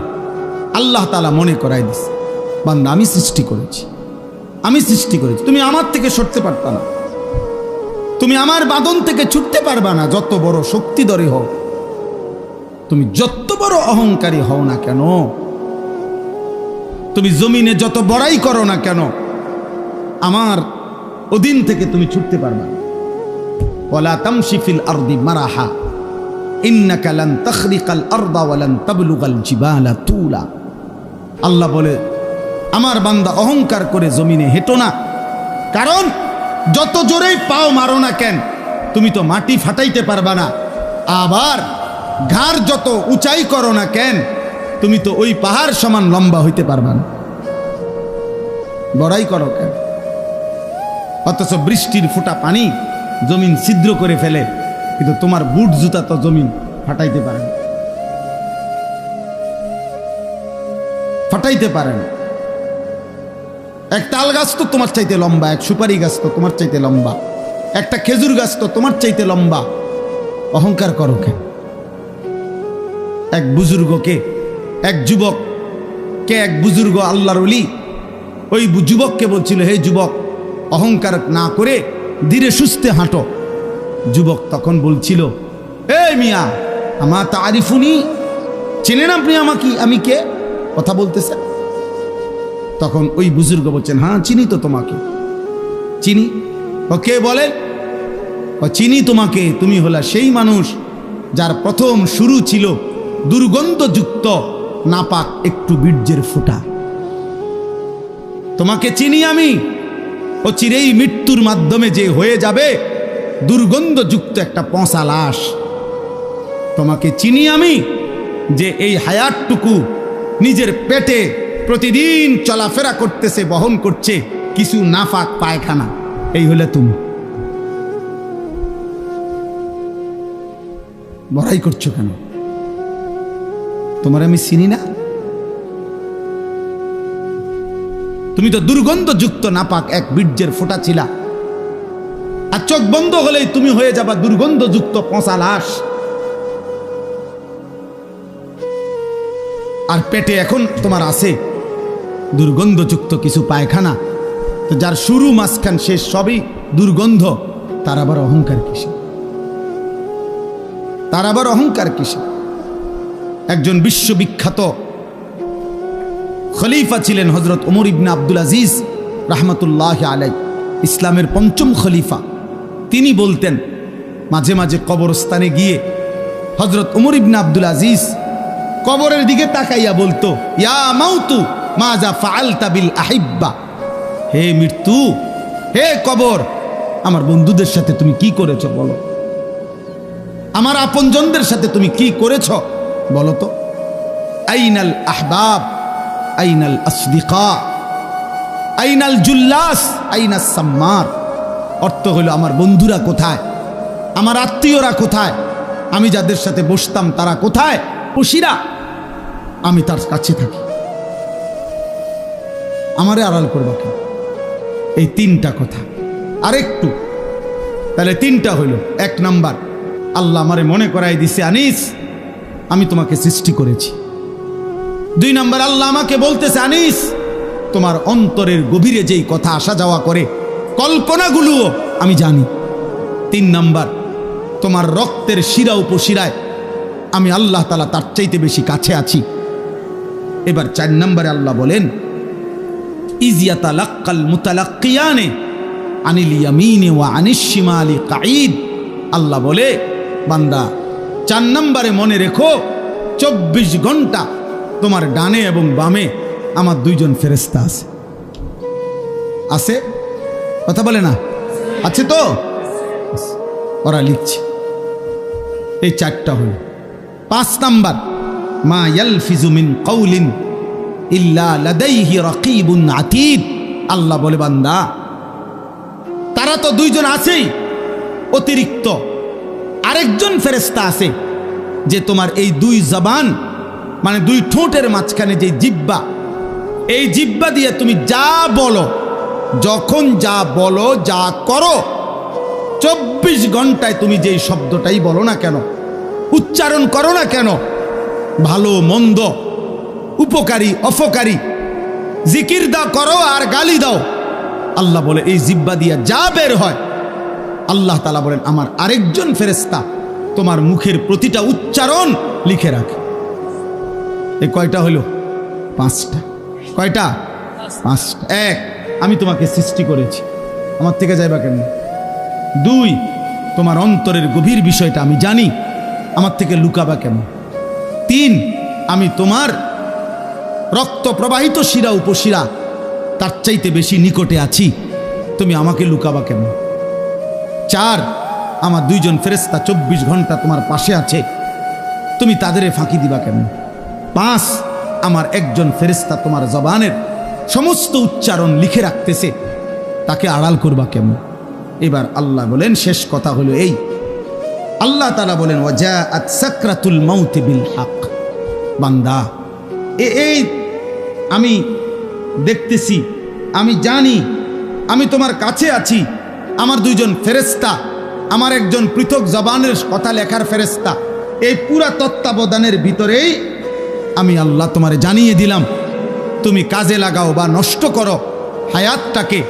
আল্লাহ তাআলা মনে করাই দিছে বান্দা আমি সৃষ্টি করেছি, আমি সৃষ্টি করেছি। তুমি আমার থেকে সরতে পারতা না, তুমি আমার বাঁধন থেকে ছুটতে পারবা না। যত বড় শক্তিধরী হও, তুমি যত বড় অহংকারী হও না কেন, তুমি জমিনে যত বড়াই করো না কেন, আমার অধীন থেকে তুমি ছুটতে পারবা না। ওয়ালা তামশি ফিল আরদি মারাহা ইন্নাকা লান তাখরিকাল আরদা ওয়া লান তাবলুগাল জিবালা তুলা। আল্লাহ বলে আমার বান্দা অহংকার করে জমিনে হেঁটো না, কারণ যত জোরেই পাও মারো না কেন তুমি তো মাটি ফাটাইতে পারবা না। আবার ঘাড় যত উঁচাই করো না কেন তুমি তো ওই পাহাড় সমান লম্বা হইতে পারবা না। বড়াই করো কেন? অথচ বৃষ্টির ফোঁটা পানি জমিন ছিদ্র করে ফেলে, কিন্তু তোমার বুট জুতা তো জমিন ফাটাইতে পারে না, ফাটাইতে পারে না। এক তাল গাছ তো তোমার চাইতে লম্বা, এক সুপারি গাছ তো তোমার চাইতে লম্বা, একটা খেজুর গাছ তো তোমার চাইতে লম্বা। অহংকার করো কেন? এক বুজুর্গকে, এক যুবককে এক বুজুর্গ আল্লাহর ওলি ওই যুবককে বলছিল হে যুবক অহংকার না করে ধীরে সুস্থে হাঁটো। যুবক তখন বলছিল এই মিয়া আমা তারিফুনি, চেনেন আপনি আমাকে, আমি কে? কথা বলতেছে। তখন ওই বুজুর্গ বলছেন হ্যাঁ চিনি তো তোমাকে, চিনি। ও কে বলে? ও চিনি তোমাকে, তুমি হলা সেই মানুষ যার প্রথম শুরু ছিল দুর্গন্ধযুক্ত নাপাক একটু বীর্যের ফোঁটা। তোমাকে চিনি আমি, ও চিরেই মৃত্যুর মাধ্যমে যে হয়ে যাবে দুর্গন্ধযুক্ত একটা পচা লাশ। তোমাকে চিনি আমি, যে এই হায়াতটুকু নিজের পেটে প্রতিদিন চলাফেরা করতেছে, বহন করছে কিছু নাফাক পায়খানা। এই হলে তুমি। বড়াই করছো কেন? তোমার আমি চিনি না? তুমি তো দুর্গন্ধযুক্ত নাপাক এক বীর্যের ফোঁটা ছিলা, আর চোখ বন্ধ হলেই তুমি হয়ে যাবা দুর্গন্ধযুক্ত পচা লাশ। আর পেটে এখন তোমার আছে দুর্গন্ধযুক্ত কিছু পায়খানা। তো যার শুরু মাঝখান শেষ সবই দুর্গন্ধ, তার আবার অহংকার কিসে? তার আবার অহংকার কিসে? একজন বিশ্ববিখ্যাত খলিফা ছিলেন হযরত ওমর ইবনে আব্দুল আজিজ রাহমাতুল্লাহি আলাইহি, ইসলামের পঞ্চম খলিফা। তিনি বলতেন মাঝে মাঝে কবরস্থানে গিয়ে হযরত ওমর ইবনে আব্দুল আজিজ কবরের দিকে তাকাইয়া বলতো ইয়া মাউতু মাজা ফাআলতা বিল আহিব্বা, হে মৃত্যু, হে কবর, আমার বন্ধুদের সাথে তুমি কি করেছো বলো, আমার আপনজনদের সাথে তুমি কি করেছো বলো তো। আইনাল আহবাব আইনাল আসদিকা আইনাল জুল্লাস আইনাস সাম্মার। অর্থ হলো আমার বন্ধুরা কোথায়, আমার আত্মীয়রা কোথায়, আমি যাদের সাথে বসতাম তারা কোথায়, খুশিরা আমি তার কাছে থাকি, আমারে আড়াল করবা কেন? এই তিনটা কথা। আরেকটু, তাহলে তিনটা হইল। এক নাম্বার, আল্লাহ আমারে মনে করাই দিছে, আনিস আমি তোমাকে সৃষ্টি করেছি। দুই নাম্বার, আল্লাহ আমাকে বলতেছে, আনিস তোমার অন্তরের গভীরে যেই কথা আসা যাওয়া করে কল্পনাগুলোও আমি জানি। তিন নাম্বার, তোমার রক্তের শিরা উপশিরায় আমি আল্লাহ তাআলা তার চাইতে বেশি কাছে আছি। এবার চার নম্বরে আল্লাহ বলেন, ইজিয়াতালাক্কাল মুতালাক্কিয়ানে আনিল ইয়ামিনে ওয়া আনিশ শিমালি কাঈদ। আল্লাহ বলে, বান্দা 4 নম্বরে মনে রেখো, 24 ঘন্টা তোমার ডানে এবং বামে আমার 2 জন ফেরেশতা আছে। আছে? কথা বলে না? আছে তো? ওরা লিখছে। এই 4টা হল। 5 নাম্বার, মা ইয়ালফিজু মিন কাউলিন ইল্লা লাদাইহি রাকিবুন আতীদ। আল্লাহ বলে, বান্দা তারা তো 2 জন আছেই, অতিরিক্ত আরেকজন ফেরেশতা আছে যে তোমার এই 2 জবান মানে 2 ঠোঁটের মাঝখানে যে জিহ্বা, এই জিহ্বা দিয়ে তুমি যা বলো, যখন যা বলো, যা করো, 24 ঘন্টায় তুমি যেই শব্দটাই বলো না কেন, উচ্চারণ করো না কেন, ভালো মন্দ, উপকারী অপকারী, জিকির দাও করো আর গালি দাও, আল্লাহ বলে এই জিহ্বা দিয়া যা বের হয়, আল্লাহ তাআলা বলেন আমার আরেকজন ফেরেশতা তোমার মুখের প্রতিটা উচ্চারণ লিখে রাখে। এই কয়টা হলো? 5টা। কয়টা? 5টা। 1, আমি তোমাকে সৃষ্টি করেছি, আমার থেকে যাইবা কেন? 2, তোমার অন্তরের গভীর বিষয়টা আমি জানি, আমার থেকে লুকাবা কেন? 3, আমি তোমার রক্ত প্রবাহিত শিরা উপশিরা তার চাইতে বেশি নিকটে আছি, তুমি আমাকে লুকাবা কেন? 4, আমার 2 জন ফেরেশতা 24 ঘন্টা তোমার পাশে আছে, তুমি তাদের ফাঁকি দিবা কেন? 5, আমার একজন ফেরেশতা তোমার জবানের সমস্ত উচ্চারণ লিখে রাখতেছে, তাকে আড়াল করবা কেন? এবার আল্লাহ বলেন, শেষ কথা হলো এই, আল্লাহ তাআলা বলেন, ওয়াজাআত সাকরাতুল মাউত বিল হক। বান্দা এই আমি দেখতেছি, আমি জানি, আমি তোমার কাছে আছি, আমার 2 জন ফেরেশতা, আমার একজন পৃথক জবানের কথা লেখার ফেরেশতা, এই পুরা তত্ত্বাবধানের ভিতরেই আমি আল্লাহ তোমারে জানিয়ে দিলাম, তুমি কাজে লাগাও বা নষ্ট করো হায়াতটাকে,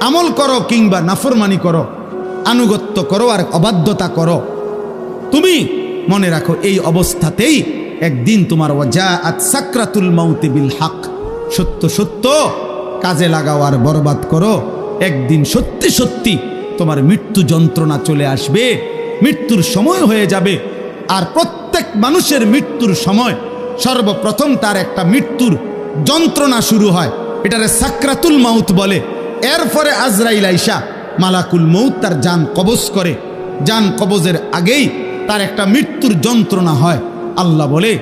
আমল করো কিংবা নাফরমানি করো, আনুগত্য করো আর অবাধ্যতা করো, তুমি মনে রাখো এই অবস্থাতেই একদিন তোমার ওয়াজাআত সাকরাতুল মাউত বিল হক, সত্য সত্য কাজে লাগাও আর বরবাদ করো, একদিন সত্যি সত্যি তোমার মৃত্যু যন্ত্রণা চলে আসবে, মৃত্যুর সময় হয়ে যাবে। আর প্রত্যেক মানুষের মৃত্যুর সময় সর্বপ্রথম তার একটা মৃত্যুর যন্ত্রণা শুরু হয়, এটারে সাকরাতুল মাউত বলে। এরপরে আজরাইল আইসা মালাকুল মউত তার জান কবজ করে, জান কবজের আগেই তার একটা মৃত্যুর যন্ত্রণা হয়। আল্লাহ বলে,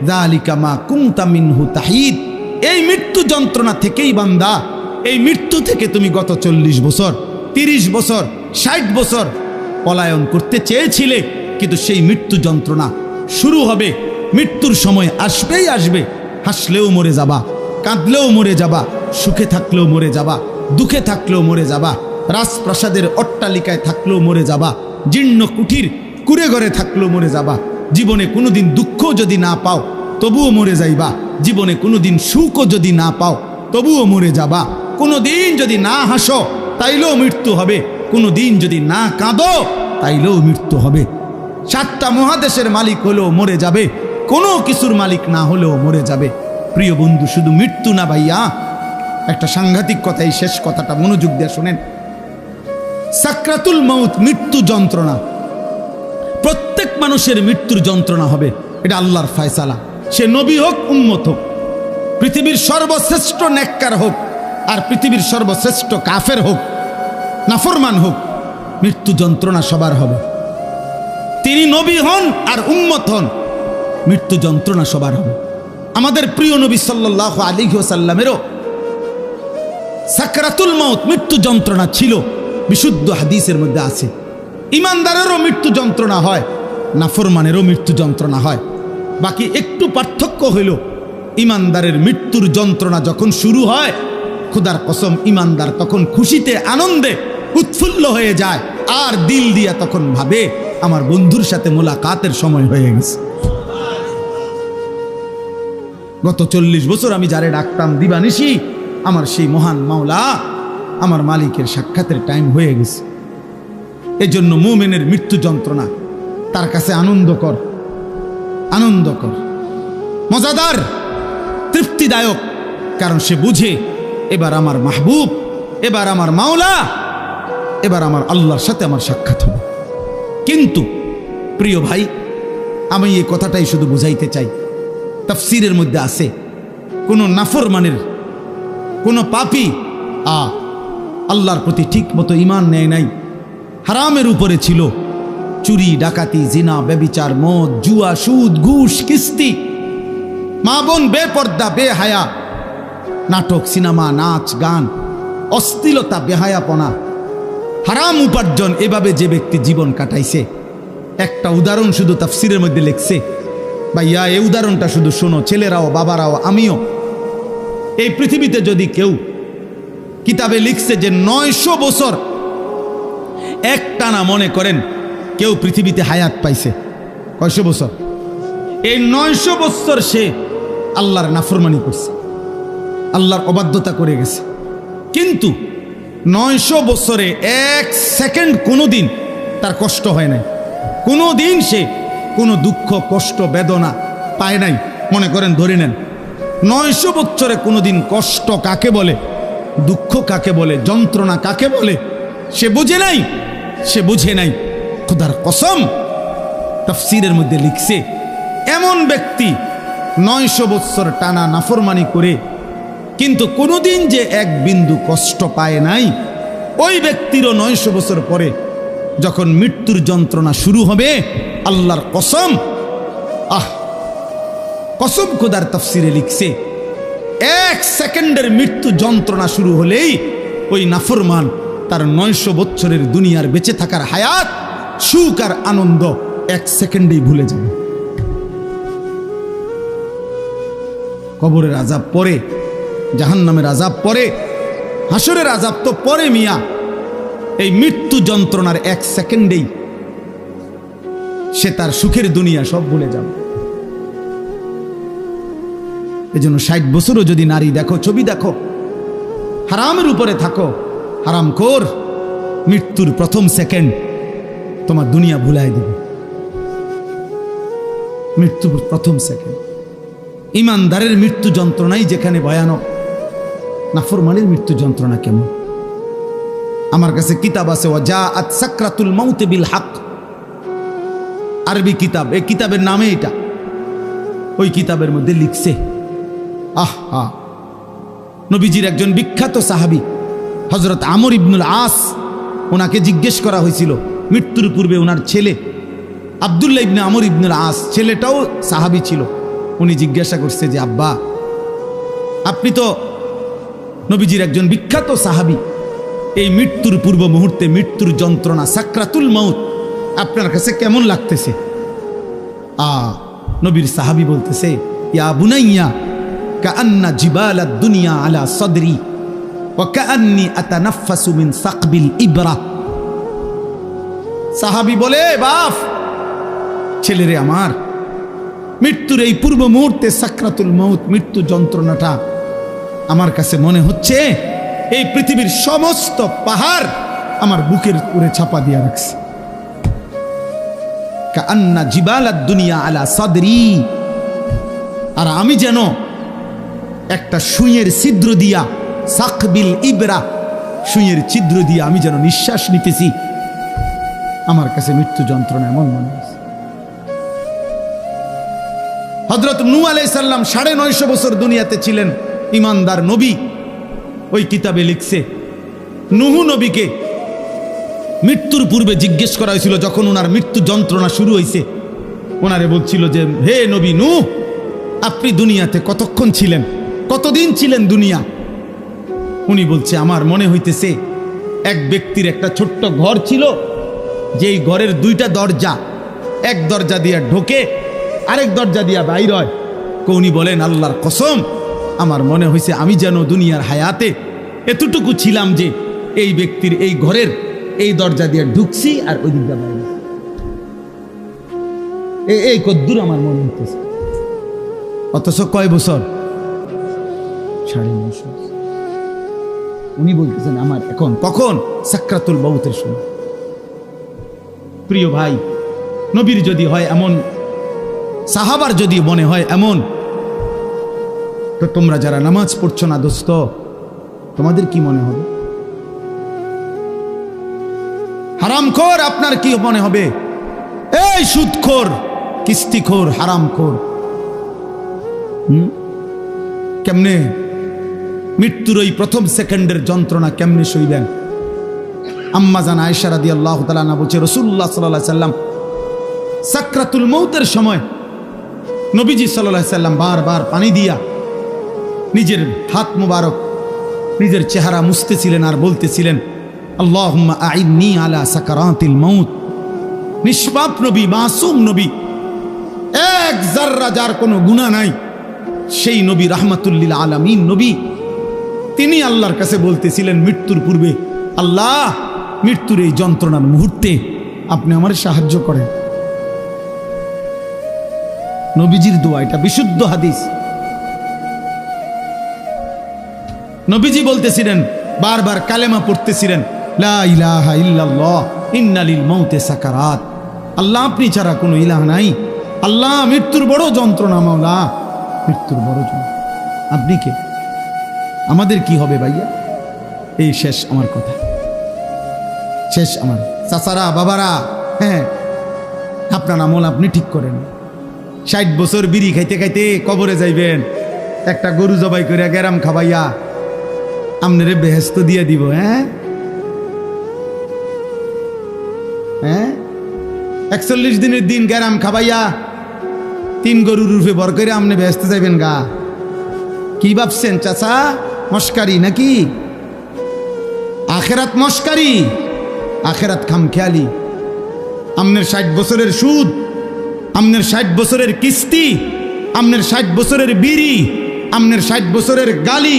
যালিকা মা কুনতা মিনহু তাহিদ। এই মৃত্যু যন্ত্রণা থেকেই বান্দা, এই মৃত্যু থেকে তুমি গত 40 বছর, 30 বছর, 60 বছর পলায়ন করতে চেয়েছিলে, কিন্তু সেই মৃত্যু যন্ত্রণা শুরু হবে। মৃত্যুর সময় আসবেই আসবে, হাসলেও মরে যাবা, কাঁদলেও মরে যাবা, সুখে থাকলেও মরে যাবা, দুঃখে থাকলেও মরে যাবা, রাজপ্রাসাদের অট্টালিকায় থাকলেও মরে যাবা, জীর্ণ কুঠির কুড়ে ঘরে থাকলেও মরে যাবা, জীবনে কোনোদিন দুঃখ যদি না পাও তবুও মরে যাইবা, জীবনে কোনোদিন সুখও যদি না পাও তবুও মরে যাবা, কোনোদিন যদি না হাসো তাইলেও মৃত্যু হবে, কোনোদিন যদি না কাঁদো তাইলেও মৃত্যু হবে। 7টা মহাদেশের মালিক হলেও মরে যাবে, কোনো কিছুর মালিক না হলেও মরে যাবে। প্রিয় বন্ধু, শুধু মৃত্যু না ভাইয়া, একটা সাংঘাতিক কথা, এই শেষ কথাটা মনোযোগ দিয়ে শুনেন। সাকরাতুল মাউত মৃত্যু যন্ত্রণা, প্রত্যেক মানুষের মৃত্যুর যন্ত্রণা হবে, এটা আল্লাহর ফয়সালা। সে নবী হোক, উম্মত হোক, পৃথিবীর সর্বশ্রেষ্ঠ নেককার হোক আর পৃথিবীর সর্বশ্রেষ্ঠ কাফের হোক, নাফরমান হোক, মৃত্যু যন্ত্রণা সবার হবে। তিনি নবী হন আর উম্মত হন, মৃত্যু যন্ত্রণা সবার হবে। আমাদের প্রিয় নবী সাল্লাল্লাহু আলাইহি ওয়াসাল্লামেরও সাকরাতুল মাউত মৃত্যু যন্ত্রণা ছিল, বিশুদ্ধ হাদিসের মধ্যে আছে। ইমানদারেরও মৃত্যু যন্ত্রণা হয়, নাফরমানেরও মৃত্যু যন্ত্রণা হয়। বাকি একটু পার্থক্য হইল, ইমানদারের মৃত্যুর যন্ত্রণা যখন শুরু হয় খুদার কসম ইমানদার তখন খুশিতে আনন্দে উৎফুল্ল হয়ে যায়, আর দিল দিয়া তখন ভাবে আমার বন্ধুর সাথে মোলাকাতের সময় হয়ে গেছে। গত 40 বছর আমি যারে ডাকতাম দিবানিশি, আমার সেই মহান মাওলা আমার মালিকের সাক্ষাতের টাইম হয়ে গেছে। এজন্য মুমিনের মৃত্যু যন্ত্রণা তার কাছে আনন্দকর, আনন্দকর, মজাদার, তৃপ্তিদায়ক। কারণ সে বুঝে এবার আমার মাহবুব, এবার আমার মাওলা, এবার আমার আল্লাহর সাথে আমার সাক্ষাৎ হবে। কিন্তু প্রিয় ভাই, আমি এই কথাটাই শুধু বুঝাইতে চাই, তাফসীরের মধ্যে আছে কোন নাফরমানের, কোন পাপী আল্লাহর প্রতি ঠিক মতো ঈমান নেয় নাই, হারামের উপরে ছিল, চুরি, ডাকাতি, জিনা, ব্যভিচার, মদ, জুয়া, সুদ, ঘুষ, কিস্তি, মা বোন বেপর্দা, বেহায়া, নাটক, সিনেমা, নাচ, গান, অশ্লীলতা, বেহায়াপনা, হারাম উপার্জন, এভাবে যে ব্যক্তি জীবন কাটাইছে, একটা উদাহরণ শুধু তাফসীরের মধ্যে লিখছে। ভাইয়া, এই উদাহরণটা শুধু শোনো, ছেলেরাও, বাবারাও, আমিও। এই পৃথিবীতে যদি কেউ, কিতাবে লিখছে যে 900 বছর একটানা, মনে করেন কেউ পৃথিবীতে হায়াত পাইছে, কয়শো বছর? এই 900 বছর সে আল্লাহর নাফরমানি করছে, আল্লাহর অবাধ্যতা করে গেছে। কিন্তু 900 বছরে 1 সেকেন্ড কোনোদিন তার কষ্ট হয় নাই, কোনোদিন সে কোনো দুঃখ, কষ্ট, বেদনা পায় নাই। মনে করেন, ধরে নেন 900 বছরে কোনোদিন কষ্ট কাকে বলে, দুঃখ কাকে বলে, যন্ত্রণা কাকে বলে সে বুঝে নাই, সে বুঝে নাই। খোদার কসম, তাফসীরের মধ্যে লিখছে এমন ব্যক্তি 900 বছর টানা নাফরমানি করে কিন্তু কোনোদিন যে এক বিন্দু কষ্ট পায় নাই, ওই ব্যক্তিরও 900 বছর পরে যখন মৃত্যুর যন্ত্রণা শুরু হবে, আল্লাহর কসম, কসম খোদার তাফসীরে লিখছে 1 সেকেন্ডের মৃত্যু যন্ত্রণা শুরু হলেই ওই নাফরমান তার 900 বছরের দুনিয়ার বেঁচে থাকার হায়াত, সুখ আর আনন্দ 1 সেকেন্ডেই ভুলে যাবে। কবরের আযাব পরে, জাহান্নামের আযাব পরে, হাসরের আযাব তো পরে মিয়া। এই মৃত্যু যন্ত্রণার 1 সেকেন্ডেই সে তার সুখের দুনিয়া সব ভুলে যাবে। এজন্য 60 বছরও যদি নারী দেখো, ছবি দেখো, হারামের উপরে থাকো, হারামখোর, মৃত্যুর প্রথম সেকেন্ড তোমার দুনিয়া ভুলাই দেবে। মৃত্যুর প্রথম সেকেন্ড। ইমানদারের মৃত্যু যন্ত্রণাই যেখানে ভয়ানক, নাফরমানের মৃত্যু যন্ত্রণা কেমন? আমার কাছে কিতাব আছে, ওয়াজাআত সাকরাতুল মাউত বিল হক, আরবি কিতাব, এই কিতাবের নামে এটা। ওই কিতাবের মধ্যে লিখছে, নবীজির একজন বিখ্যাত সাহাবী হযরত আমর ইবনুল আস, ওনাকে জিজ্ঞেস করা হয়েছিল মৃত্যুর পূর্বে, ওনার ছেলে আব্দুল্লাহ ইবনে আমর ইবনুল আস, ছেলেটাও সাহাবী ছিল। উনি জিজ্ঞাসা করছে যে, আব্বা, আপনি তো নবীজির একজন বিখ্যাত সাহাবী, এই মৃত্যুর পূর্ব মুহূর্তে মৃত্যুর যন্ত্রণা, সাকরাতুল মাউত আপনার কাছে কেমন লাগতেছে? নবীর সাহাবী বলতেছে, ইয়া বুনাইয়া কাআন্না জিবালাদ দুনিয়া আলা সাদরি ওয়া কাআন্নি আতানাফাসু মিন সাকবিল ইবরা। সাহাবী বলে, বাপ, ছেলেরে আমার, মৃত্যুর এই পূর্ব মুহূর্তে সাকরাতুল মাউত, মৃত্যু যন্ত্রণাটা আমার কাছে মনে হচ্ছে এই পৃথিবীর সমস্ত পাহাড় আমার বুকের উপরে চাপা দিয়ে রাখছে। কাআন্না জিবালাদ দুনিয়া আলা সাদরি, আর আমি যেন একটা সুইয়ের ছিদ্র দিয়া, সাকবিল ইবরা, সুইয়ের ছিদ্র দিয়া আমি যেন নিঃশ্বাস নিতেছি। আমার কাছে মৃত্যু যন্ত্রণা এমন মনে হচ্ছে। হযরত নূহ আলাইহিস সালাম 950 বছর দুনিয়াতে ছিলেন, ইমানদার নবী। ওই কিতাবে লিখছে, নূহ নবীকে মৃত্যুর পূর্বে জিজ্ঞেস করা হয়েছিল, যখন ওনার মৃত্যু যন্ত্রণা শুরু হয়েছে, ওনারে বলছিল যে, হে নবী নূহ, আপনি দুনিয়াতে কতক্ষণ ছিলেন, কতদিন ছিলেন দুনিয়া? উনি বলছে, আমার মনে হইতেছে এক ব্যক্তির একটা ছোট্ট ঘর ছিল, যেই ঘরের 2টা দরজা, এক দরজা দিয়া ঢোকে, আরেক দরজা দিয়া বাইর হয়। উনি বলেন, আল্লাহর কসম, আমার মনে হয়েছে আমি যেন দুনিয়ার হায়াতে এতটুকু ছিলাম যে এই ব্যক্তির এই ঘরের এই দরজা দিয়ে ঢুকছি আর ওই দিকটা বাইরে, এই কদ্দুর আমার মনে হইতেছে। অথচ কয় বছর? 9.5 বছর। উনি বলতেছেন আমার এখন কখন? সাকরাতুল মউতের সময়। প্রিয় ভাই, নবীর যদি হয় এমন, সাহাবার যদি মনে হয় এমন, তো তোমরা যারা নামাজ পড়ছো না দোস্ত, তোমাদের কি মনে হবে? হারামখোর আপনার কি মনে হবে? এই সুদখোর, কিস্তিখোর, হারামখোর, কেমনে মৃত্যুর ওই প্রথম সেকেন্ডের যন্ত্রণা কেমনে সইবেন? আম্মা জান আয়েশা রাদিয়াল্লাহু তাআলা আনহা বলছে, রাসূলুল্লাহ সাল্লাল্লাহু আলাইহি সাল্লাম সাকরাতুল মউতের সময় নবীজি সাল্লাল্লাহু আলাইহি সাল্লাম বারবার পানি দিয়া নিজের হাত মুবারক নিজের চেহারা মুছতেছিলেন আর বলতেছিলেন, আল্লাহুম্মা আইন্নি আলা সাকারাতিল মউত। নিষ্পাপ নবী, মাসুম নবী, এক যাররা যার কোনো গুনাহ নাই, সেই নবী রাহমাতুল লিল আলামিন নবী, তিনি আল্লাহর কাছে বলতেছিলেন মৃত্যুর পূর্বে, আল্লাহ মৃত্যুর এই যন্ত্রণার মুহূর্তে আপনি আমার সাহায্য করেন। নবীজির দোয়া, এটা বিশুদ্ধ হাদিস। নবীজি বলতেছিলেন, বারবার কালেমা পড়তেছিলেন, লা ইলাহা ইল্লাল্লাহ ইন্না লিল মাউতি সাকারাত। আল্লাহ আপনি ছাড়া কোনো ইলাহ নাই, আল্লাহ মৃত্যুর বড় যন্ত্রণা, মাওলা মৃত্যুর বড় যন্ত্রণা। আপনি কে? আমাদের কি হবে ভাইয়া? এই শেষ আমার কথা, শেষ আমার। চাচারা, বাবারা, হ্যাঁ, আপনার আমল আপনি ঠিক করেন। 60 বছর বিড়ি খাইতে খাইতে কবরে যাইবেন, একটা গরু জবাই করে গ্যারাম খাবাইয়া আমনেরে বেহেস্ত দিয়ে দিব। হ্যাঁ হ্যাঁ, 41 দিনের দিন গ্যারাম খাবাইয়া 3 গরুর রূপে বর করে আমনে বেহেস্ত যাইবেন গা। কি ভাবছেন চাচা? মস্কারি নাকি? আখেরাত মস্কারি, আখেরাত খামখেয়ালি। আমনের 60 বছরের সুদ, আমনের 60 বছরের কিস্তি, আমনের 60 বছরের বিড়ি, আমনের 60 বছরের গালি,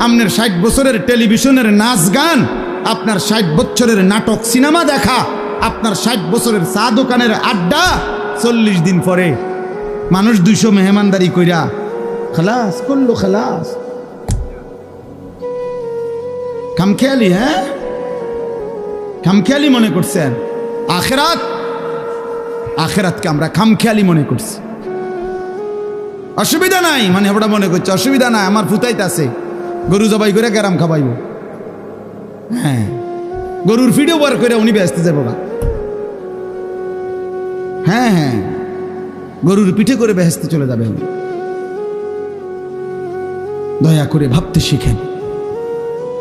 আমনের 60 বছরের টেলিভিশনের নাচ গান, আপনার 60 বছরের নাটক সিনেমা দেখা, আপনার 60 বছরের চা দোকানের আড্ডা, 40 দিন পরে মানুষ 200 মেহমানদারি কইরা খালাস করলো, খালাস। খামখেয়ালি, হ্যাঁ খামখেয়ালি মনে করছেন। আখেরাত, আখেরাতকে আমরা খামখেয়ালি মনে করছি। অসুবিধা নাই মানে আমরা মনে করছি অসুবিধা নাই, আমার ফুতাইতে আছে, গরু জবাই করে গ্যারাম খাবাইব। হ্যাঁ, গরুর ফিডও বার করে উনি ব্যস্ত যাবো গা। হ্যাঁ হ্যাঁ, গরুর পিঠে করে বেহেস্তে চলে যাবে উনি। দয়া করে ভাবতে শিখেন,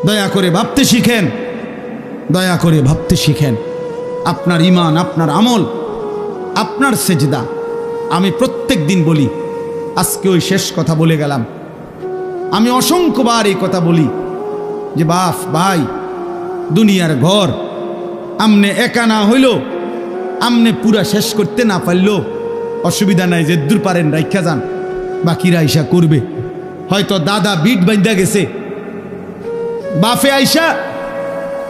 দয়া করে ভাবতে শিখেন, দয়া করে ভাবতে শিখেন। আপনার ঈমান, আপনার আমল, আপনার সেজদা। আমি প্রত্যেক দিন বলি, আজকে ওই শেষ কথা বলে গেলাম। আমি অসংখ্যবার এই কথা বলি যে বাপ ভাই, দুনিয়ার ঘর আমনে একা না হইল, আমনে পুরা শেষ করতে না পারল অসুবিধা নাই, যে দূর পারেন রাইখা যান, বাকিরা আইসা করবে। হয়তো দাদা বিট বাঁধা গেছে, বাফে আইসা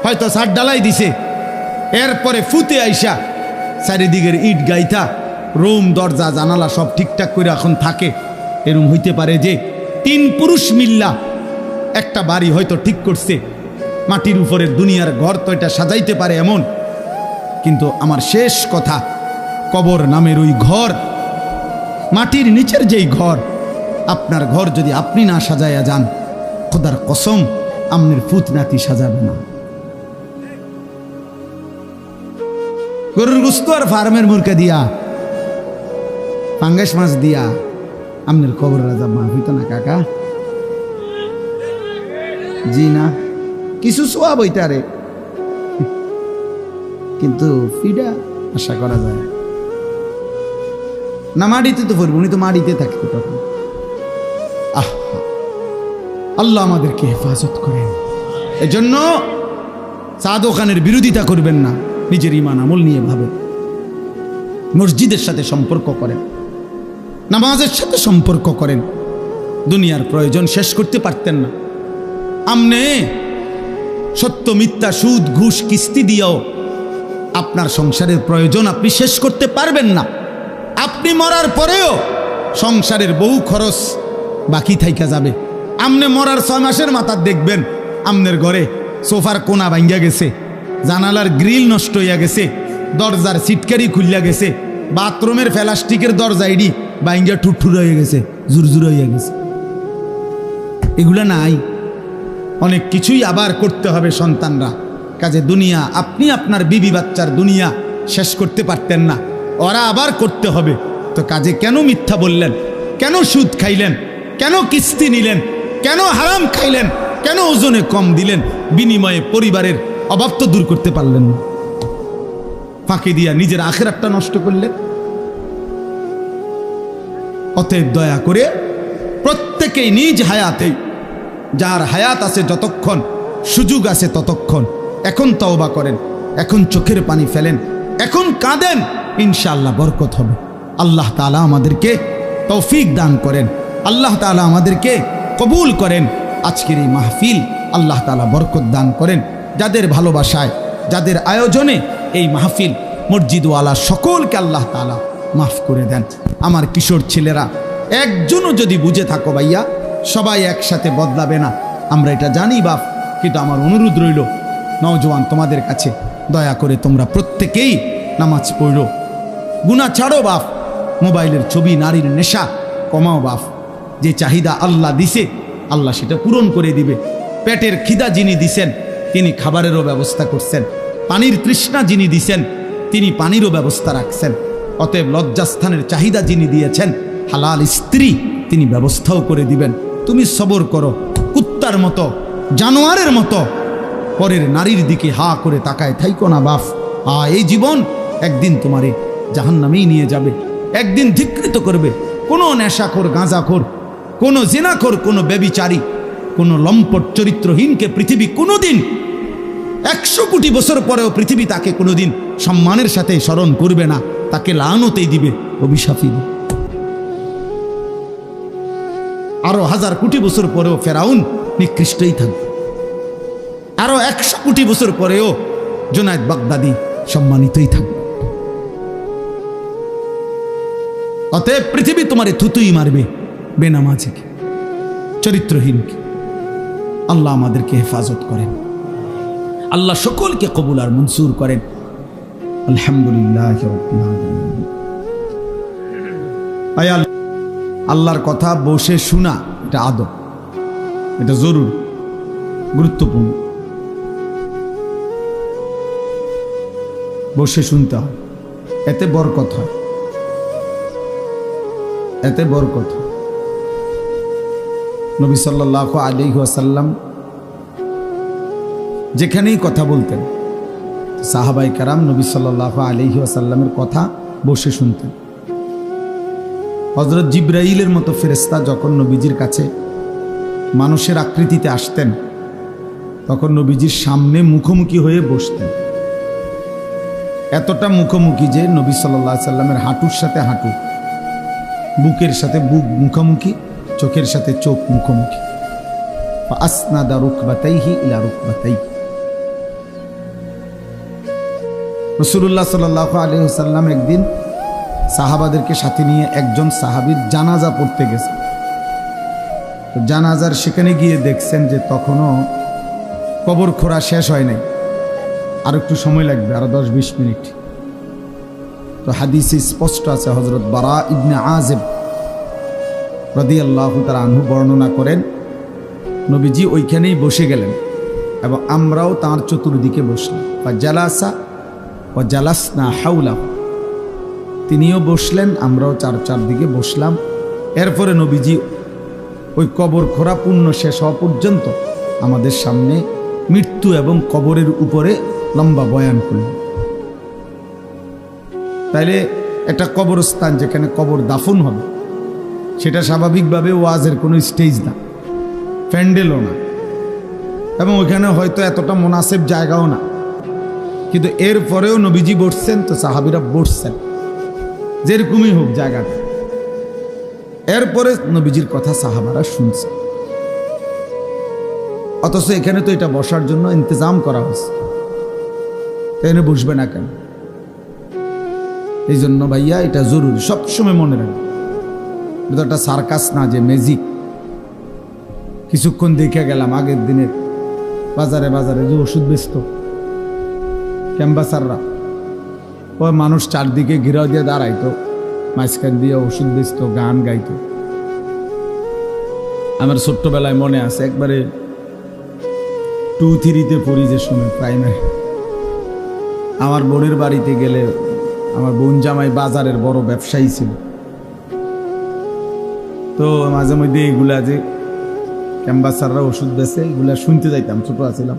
হয়তো ছাদ ডালাই দিছে, এরপরে ফুতে আইসা চারিদিকের ইট গাইথা রুম দরজা জানালা সব ঠিকঠাক করে এখন থাকে। এরম হইতে পারে যে 3 পুরুষ মিল্লা একটা বাড়ি হয়তো ঠিক করছে, মাটির উপরের দুনিয়ার ঘর তো এটা সাজাইতে পারে এমন। কিন্তু আমার শেষ কথা, কবর নামের ওই ঘর, মাটির নিচের যেই ঘর, আপনার ঘর যদি আপনি না সাজাইয়া যান, খোদার কসম আমনের ফুত নাতি সাজাবে না। গরুর গুস্ত আর ফার্মের মুরকা দিয়া, পাঙ্গাস মাছ দিয়া আমনের কবর রাজা মাহফিত না কাকা। জি না, কিছু সোয়া বইটারে, কিন্তু ফিডা আশা করা যায় না। মাটিতে তো পড়ব, উনি তো মাটিতে থাকতো তখন। আল্লাহ আমাদেরকে হেফাজত করেন। এজন্য চা দোকানের বিরোধিতা করবেন না, নিজের ঈমান আমল নিয়ে ভাবেন। মসজিদের সাথে সম্পর্ক করেন, নামাজের সাথে সম্পর্ক করেন। দুনিয়ার প্রয়োজন শেষ করতে পারতেন না, আমনে সত্য মিথ্যা সুদ ঘুষ কিস্তি দিয়েও আপনার সংসারের প্রয়োজন আপনি শেষ করতে পারবেন না। আপনি মরার পরেও সংসারের বহু খরচ বাকি থাইকা যাবে। আমনে মরার 6 মাসের মাথা দেখবেন আমনের ঘরে সোফার কোনা ভাঙ্গা গেছে, জানালার গ্রিল নষ্ট হইয়া গেছে, দরজার সিটকারি খুলিয়া গেছে, বাথরুমের প্লাস্টিকের দরজা ইডি ভাঙ্গা ঠুরঠুর হয়ে গেছে, জুরজুর হইয়া গেছে। এগুলা নাই। অনেক কিছুই আবার করতে হবে সন্তানরা। কাজে দুনিয়া আপনি আপনার বিবি বাচ্চার দুনিয়া শেষ করতে পারতেন না, ওরা আবার করতে হবে। তো কাজে কেন মিথ্যা বললেন, কেন সুদ খাইলেন, কেন কিস্তি নিলেন, কেন হারাম খাইলেন, কেন ওজনে কম দিলেন, বিনিময়ে পরিবারের অভাব তো দূর করতে পারলেন না, ফাঁকি দিয়া নিজের আখিরাতটা নষ্ট করলেন। অতএব দয়া করে প্রত্যেকেই নিজ হায়াতে, যার হায়াত আছে যতক্ষণ, সুযোগ আছে ততক্ষণ, এখন তওবা করেন, এখন চোখের পানি ফেলেন, এখন কাঁদেন, ইনশাআল্লাহ বরকত হবে। আল্লাহ তাআলা আমাদেরকে তৌফিক দান করেন, আল্লাহ তাআলা আমাদেরকে কবুল করেন। আজকের এই মাহফিল আল্লাহ তাআলা বরকত দান করেন। যাদের ভালোবাসায়, যাদের আয়োজনে এই মাহফিল, মসজিদওয়ালা সকলকে আল্লাহ তাআলা মাফ করে দেন। আমার কিশোর ছেলেরা একজনও যদি বুঝে থাকো ভাইয়া, সবাই একসাথে বদলাবে না, আমরা এটা জানি বাপ, কিন্তু আমার অনুরোধ রইল নওজোয়ান তোমাদের কাছে, দয়া করে তোমরা প্রত্যেকেই নামাজ পড়ো, গুনাহ ছাড়ো বাপ, মোবাইলের ছবি, নারীর নেশা কমাও বাপ। যে চাহিদা আল্লাহ দিছে আল্লাহ সেটা পূরণ করে দিবে। পেটের খিদা যিনি দিছেন তিনি খাবারেরও ব্যবস্থা করছেন, পানির তৃষ্ণা যিনি দিছেন তিনি পানিরও ব্যবস্থা রাখছেন। অতএব লজ্জাস্থানের চাহিদা যিনি দিয়েছেন, হালাল স্ত্রী তিনি ব্যবস্থাও করে দিবেন। তুমি সবর করো, কুত্তার মতো, জানোয়ারের মতো পরের নারীর দিকে হা করে তাকায় থাইকো না বাপ। এই জীবন একদিন তোমারে জাহান্নামেই নিয়ে যাবে, একদিন ধিক্কৃত করবে। কোনো নেশাখোর, গাঁজাখোর, কোনো জিনাখোর, কোনো ব্যভিচারী, কোনো লম্পট চরিত্রহীনকে পৃথিবী কোনোদিন 100 কোটি বছর পরেও পৃথিবী তাকে কোনোদিন সম্মানের সাথে স্মরণ করবে না, তাকে লানতেই দিবে, অভিশাপই দিবে। আরো 1000 কোটি বছর পরেও ফেরাউন নিকৃষ্টই থাকবে, আরো 100 কোটি বছর পরেও জুনায়েদ বাগদাদি সম্মানিতই থাকবে। অতএব পৃথিবী তোমারে থুতুই মারবে, বেনামাজিকে, চরিত্রহীনকে। আল্লাহ আমাদেরকে হেফাজত করেন, আল্লাহ সকলকে কবুল আর মনসুর করেন। আলহামদুলিল্লাহ রাব্বিল আলামিন। আল্লাহর কথা বসে শোনা এটা আদব, এটা জরুরি, গুরুত্বপূর্ণ। বসে শুনতে হয়, এতে বরকত হয়, এতে বরকত হয়। নবী সাল্লাল্লাহু আলাইহি ওয়াসাল্লাম যেখানেই কথা বলতেন, সাহাবায়ে কেরাম নবী সাল্লাল্লাহু আলাইহি ওয়াসাল্লামের কথা বসে শুনতেন। হযরত জিবরাইলের মতো ফেরেশতা যখন নবীজির কাছে মানুষের আকৃতিতে আসতেন, তখন নবীজির সামনে মুখোমুখি হয়ে বসতেন। এতটা মুখোমুখি যে নবী সাল্লাল্লাহু আলাইহি ওয়াসাল্লামের হাঁটুর সাথে হাঁটু, বুকের সাথে বুক মুখোমুখি, চোখের সাথে চোখ মুখোমুখি। ফাসনাদা রুকবাতাইহি ইলা রুকবাতাইহি। রাসূলুল্লাহ সাল্লাল্লাহু আলাইহি ওয়াসাল্লাম একদিন সাহাবাদেরকে সাথে নিয়ে একজন সাহাবীর জানাজা পড়তে গেছে। তো জানাজার সেখানে গিয়ে দেখছেন যে তখনও কবর খোঁড়া শেষ হয় নাই, আর একটু সময় লাগবে, আরো 10-20 মিনিট। তো হাদিসে স্পষ্ট আছে, হযরত বারা ইবনে আযিব রাদিয়াল্লাহু তাআলা আনহু বর্ণনা করেন, নবীজি ওইখানেই বসে গেলেন এবং আমরাও তাঁর চতুর্দিকে বসলাম। ফাজালাসা ওয়া জালাসনা হাওলাহু, তিনিও বসলেন, আমরাও চারদিকে বসলাম। এরপরে নবীজি ওই কবর খোঁড়া পূর্ণ শেষ হওয়া পর্যন্ত আমাদের সামনে মৃত্যু এবং কবরের উপরে লম্বা বয়ান করলেন। তাইলে একটা কবরস্থান যেখানে কবর দাফন হবে, সেটা স্বাভাবিকভাবে ওয়াজের কোনো স্টেজ না, প্যান্ডেলও না, এবং ওইখানে হয়তো এতটা মুনাসিব জায়গাও না। কিন্তু এরপরেও নবীজি বসছেন, তো সাহাবীরা বসছেন, যেরকমই হোক জায়গাটা। এরপরে নবীজির কথা সাহাবারা শুনছে। অথচ এখানে তো এটা বসার জন্য ইন্তজাম করা হয়েছে, এখানে বসবে না কেন? এই জন্য ভাইয়া এটা জরুরি, সবসময় মনে রাখবে। এটা একটা সার্কাস না যে ম্যাজিক। কিছুক্ষণ দেখে গেলাম আগের দিনের বাজারে বাজারে যে ওষুধ বেচত ক্যাম্বাসাররা, ওই মানুষ চারদিকে ঘিরাও দিয়ে দাঁড়াইতো, মাঝখান দিয়ে ওষুধ বেচত, গান গাইতো। আমার ছোট্টবেলায় মনে আছে, একবারে 2-3-তে পড়ি যে সময়, প্রাইমারি, আমার বোনের বাড়িতে গেলে, আমার বোন জামাই বাজারের বড় ব্যবসায়ী ছিল, তো মাঝে মধ্যে এগুলা যে ক্যাম্বাসাররা ওষুধ বেচে এগুলা শুনতে যাইতাম, ছোট আছিলাম।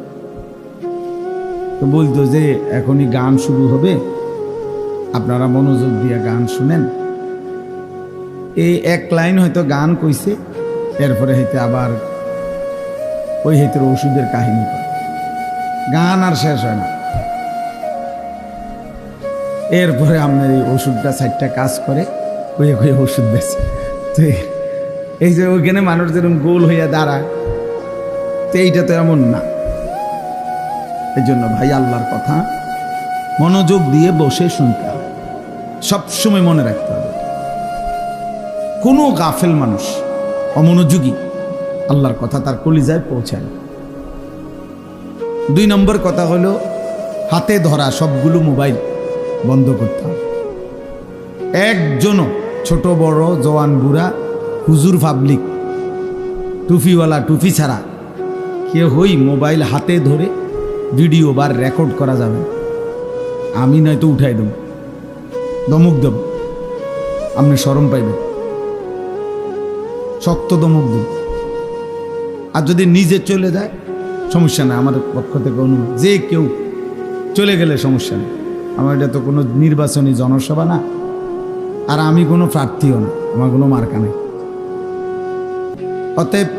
তো বলতো যে এখনই গান শুরু হবে, আপনারা মনোযোগ দিয়ে গান শুনেন। এই এক লাইন হয়তো গান কইছে, এরপরে হইতে আবার ওই হইতে ওষুধের কাহিনী করে, গান আর শেষ হয় না। এরপরে আপনার এই ওষুধটা 4টা কাজ করে, ওই ওষুধ বেছে। তো এই যে ওইখানে মানুষ যেরকম গোল হইয়া দাঁড়ায়, তো এইটা তো এমন না। এই জন্য ভাই আল্লাহর কথা মনোযোগ দিয়ে বসে শুনতে হবে, সবসময় মনে রাখতে হবে। কোনো গাফেল মানুষ, অমনোযোগী, আল্লাহর কথা তার কলিজায় পৌঁছায় না। 2 নম্বর কথা হলো হাতে ধরা সবগুলো মোবাইল বন্ধ করতে হবে। একজনও, ছোট বড়, জওয়ান বুড়া, হুজুর পাবলিক, টুপিওয়ালা টুপি ছাড়া কেউ হই মোবাইল হাতে ধরে ভিডিও বা রেকর্ড করা যাবে। আমি নয়তো উঠাই দেব, দমক দেব, আপনি শরম পাইবেন, শক্ত দমক দেব। আর যদি নিজে চলে যায় সমস্যা নেই, আমার পক্ষ থেকে অনুরোধ, যে কেউ চলে গেলে সমস্যা নেই। আমার এটা তো কোনো নির্বাচনী জনসভা না, আর আমি কোনো প্রার্থীও না, আমার কোনো মার্কা নেই। অতএব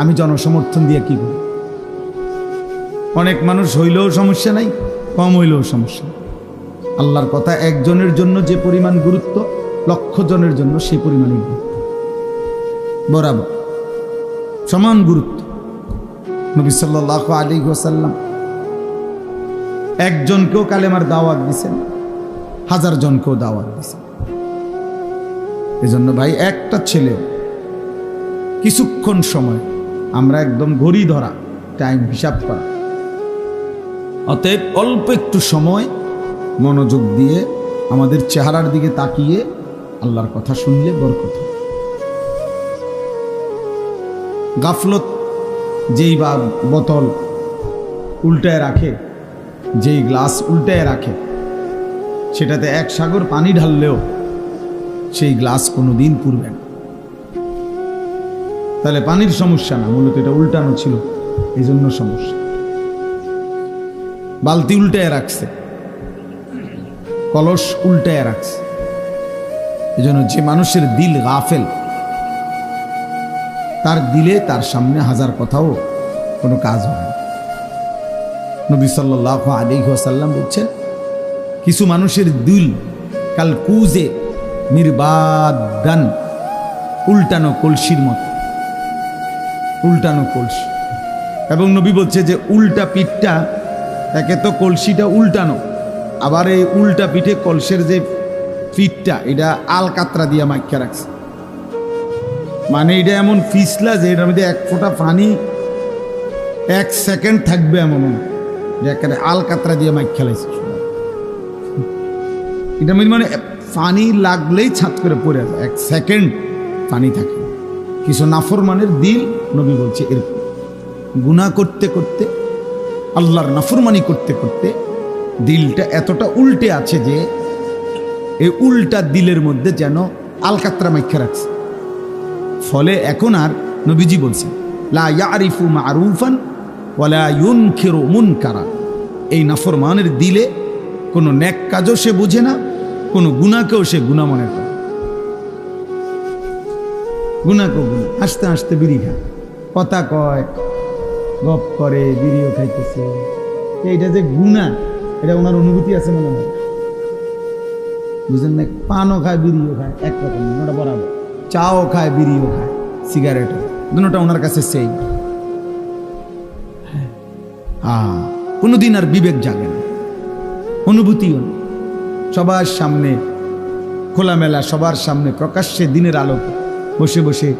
আমি জনসমর্থন দিয়ে কি করি? অনেক মানুষ হইলেও সমস্যা নাই, কম হইলেও সমস্যা নেই। আল্লাহর কথা একজনের জন্য যে পরিমাণ গুরুত্ব, 1,00,000 জনের জন্য সে পরিমাণই গুরুত্ব, বরাবর সমান গুরুত্ব। নবী সাল্লাল্লাহু আলাইহি ওয়াসাল্লাম একজনকেও কালেমার দাওয়াত দিয়েছেন, 1000 জনকেও দাওয়াত দিয়েছেন। এজন্য ভাই একটা ছেলে কিছুক্ষণ সময়, আমরা একদম ঘড়ি ধরা, টাইম হিসাব করা। অতএব অল্প একটু সময় মনোযোগ দিয়ে আমাদের চেহারার দিকে তাকিয়ে আল্লাহর কথা শুনলে বরকত। গাফলত যেই বা বোতল উল্টায় রাখে, যেই গ্লাস উল্টায় রাখে, সেটাতে 1 সাগর পানি ঢাললেও সেই গ্লাস কোনোদিন পুরবে না। তাহলে পানির সমস্যা না, মূলত এটা উল্টানো ছিল, এই জন্য সমস্যা। বালতি উল্টায় রাখছে, কলস উল্টায় রাখছে। এই জন্য যে মানুষের দিল গাফেল, তার দিলে তার সামনে 1000 কথাও কোনো কাজ হয় না। নবী সাল্লাল্লাহু আলাইহি ওয়াসাল্লাম বলছেন, কিছু মানুষের দিল কাল কুজে নির্বাদান, উল্টানো কলসির মতো, উল্টানো কলসি। এবং নবী বলছে যে উল্টা পিঠটা, একে তো কলসিটা উল্টানো, আবার এই উল্টা পিঠে কলসের যে পিঠটা, এটা আলকাতরা দিয়ে মাইখা রাখছে। মানে এটা এমন ফিসলা যে এটার মধ্যে 1 ফোঁটা পানি 1 সেকেন্ড থাকবে, এমন যে একেবারে আলকাতরা দিয়ে মাইখা লাইছে। এটা মানে পানি লাগলেই ছাত করে পড়ে যায়, 1 সেকেন্ড পানি থাকে। কিছু নাফরমানের দিল, নবী বলছে এরকম, গুনাহ করতে করতে, আল্লাহর নাফরমানি করতে করতে দিলটা এতটা উল্টে আছে যে এই উল্টা দিলের মধ্যে যেন আলকাতরা মাইখা রাখছে। ফলে এখন আর, নবীজি বলছেন, লা ইয়ারিফু মারুফান ওয়ালা ইউনকিরু মুনকারা। এই নাফরমানের দিলে কোনো নেক কাজও সে বুঝে না, কোনো গুনাহকেও সে গুনাহ মনে করে। গুনাহকেও গুনাহ, হাসতে হাসতে বিড়ি খায়, কথা কয়, গপ করে, বিড়িও খাইতেছে। এইটা যে গুনাহ, এটা ওনার অনুভূতি আছে মনে হয়, বুঝলেন না? পানও খায়, বিড়িও খায়, একরকম, ওটা বরাবর। চাও খায়, বিড়িও খায়, সিগারেটও, দুটোটা ওনার কাছে সেই। কোনোদিন আর বিবেক জাগে না, অনুভূতিও না। সবার সামনে খোলামেলা, সবার সামনে প্রকাশ্যে দিনের আলোকে বসে বসে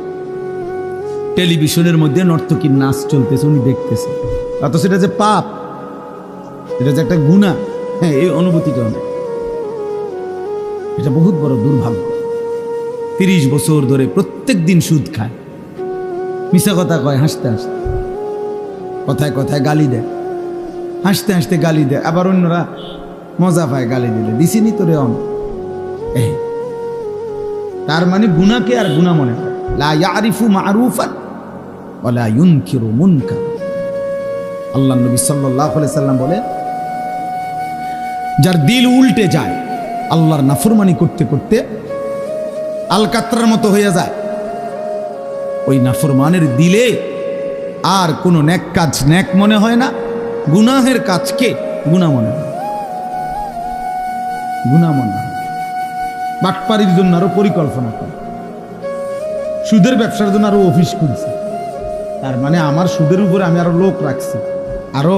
টেলিভিশনের মধ্যে নর্তকীর নাচ চলতেছে, উনি দেখতেছে, অথচ সেটা যে পাপ, এটা যে একটা গুনাহ, হ্যাঁ, এই অনুভূতিটা নেই। এটা বহুত বড় দুর্ভাগ্য। 30 বছর ধরে প্রত্যেক দিন সুদ খায়, মিশা কথা কয়, হাসতে হাসতে, কথায় কথায় গালি দেয়, হাসতে হাসতে গালি দেয়, আবার অন্যরা মজা পায় গালি দিলে, দিছিনি তোরে অন। তার মানে গুনাহকে আর গুনাহ মনে হয়। লা ইয়ারিফু মারুফান ওয়া লা ইউনকিরু মুনকার। আল্লাহর নবী সাল্লাল্লাহু আলাইহি সাল্লাম বলে, যার দিল উল্টে যায় আল্লাহর নাফরমানি করতে করতে, আলকাতরার মতো হয়ে যায়, ওই নাফরমানের দিলে আর কোনো নেক কাজ নেক মনে হয় না, গুনাহের কাজকে গুনাহ মনে হয়, গুনাহ মনে হয়। বাটপারির জন্য আরো পরিকল্পনা করে, সুদের ব্যবসার জন্য আরো অফিস খুলছে। তার মানে আমার সুদের উপরে আমি আরো লোক রাখছি, আরো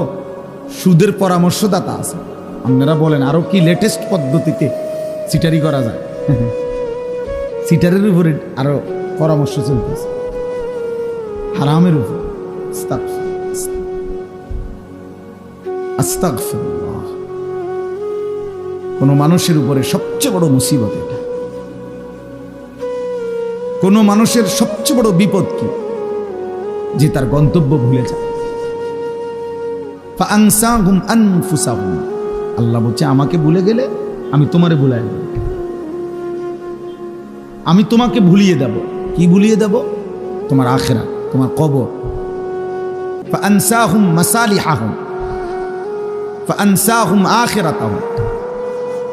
সুদের পরামর্শদাতা আছে। আপনারা বলেন আরো কি লেটেস্ট পদ্ধতিতে সিটারি করা যায়? সিটারের উপরে আরো পরামর্শ চলতেছে, হারামের উপর। আস্তাগফিরুল্লাহ। কোন মানুষের উপরে সবচেয়ে বড় মুসিবত এটা। কোন মানুষের সবচেয়ে বড় বিপদ কি? যে তার গন্তব্য ভুলে যায়। ফাআনসাহুম আনফুসাহুম। আল্লাহ বলছে, আমাকে ভুলে গেলে আমি তোমারে ভুলাই দেব, আমি তোমাকে ভুলিয়ে দেব। কি ভুলিয়ে দেব? তোমার আখিরাত, তোমার কবর। ফাআনসাহুম মাসালিহাহুম ফাআনসাহুম আখিরাতাহুম।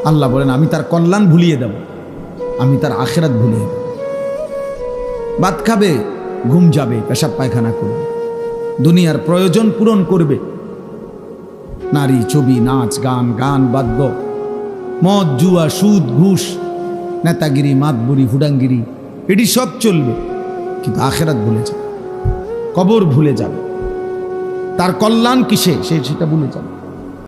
আল্লাহ বলেন, আমি তার কল্যাণ ভুলিয়ে দেব, আমি তার আখিরাত ভুলিয়ে দেব। ভাত খাবে, ঘুম যাবে, পেশাব পায়খানা করবে, দুনিয়ার প্রয়োজন পূরণ করবে, নারী, ছবি, নাচ, গান, গান বাদ্য, মদ, জুয়া, সুদ, ঘুষ, নেতাগিরি, মাতবুরি, ফুডাঙ্গিরি, এটি সব চলবে, কিন্তু আখিরাত ভুলে যাবে, কবর ভুলে যাবে, তার কল্যাণ কিসে সেটা ভুলে যাবে।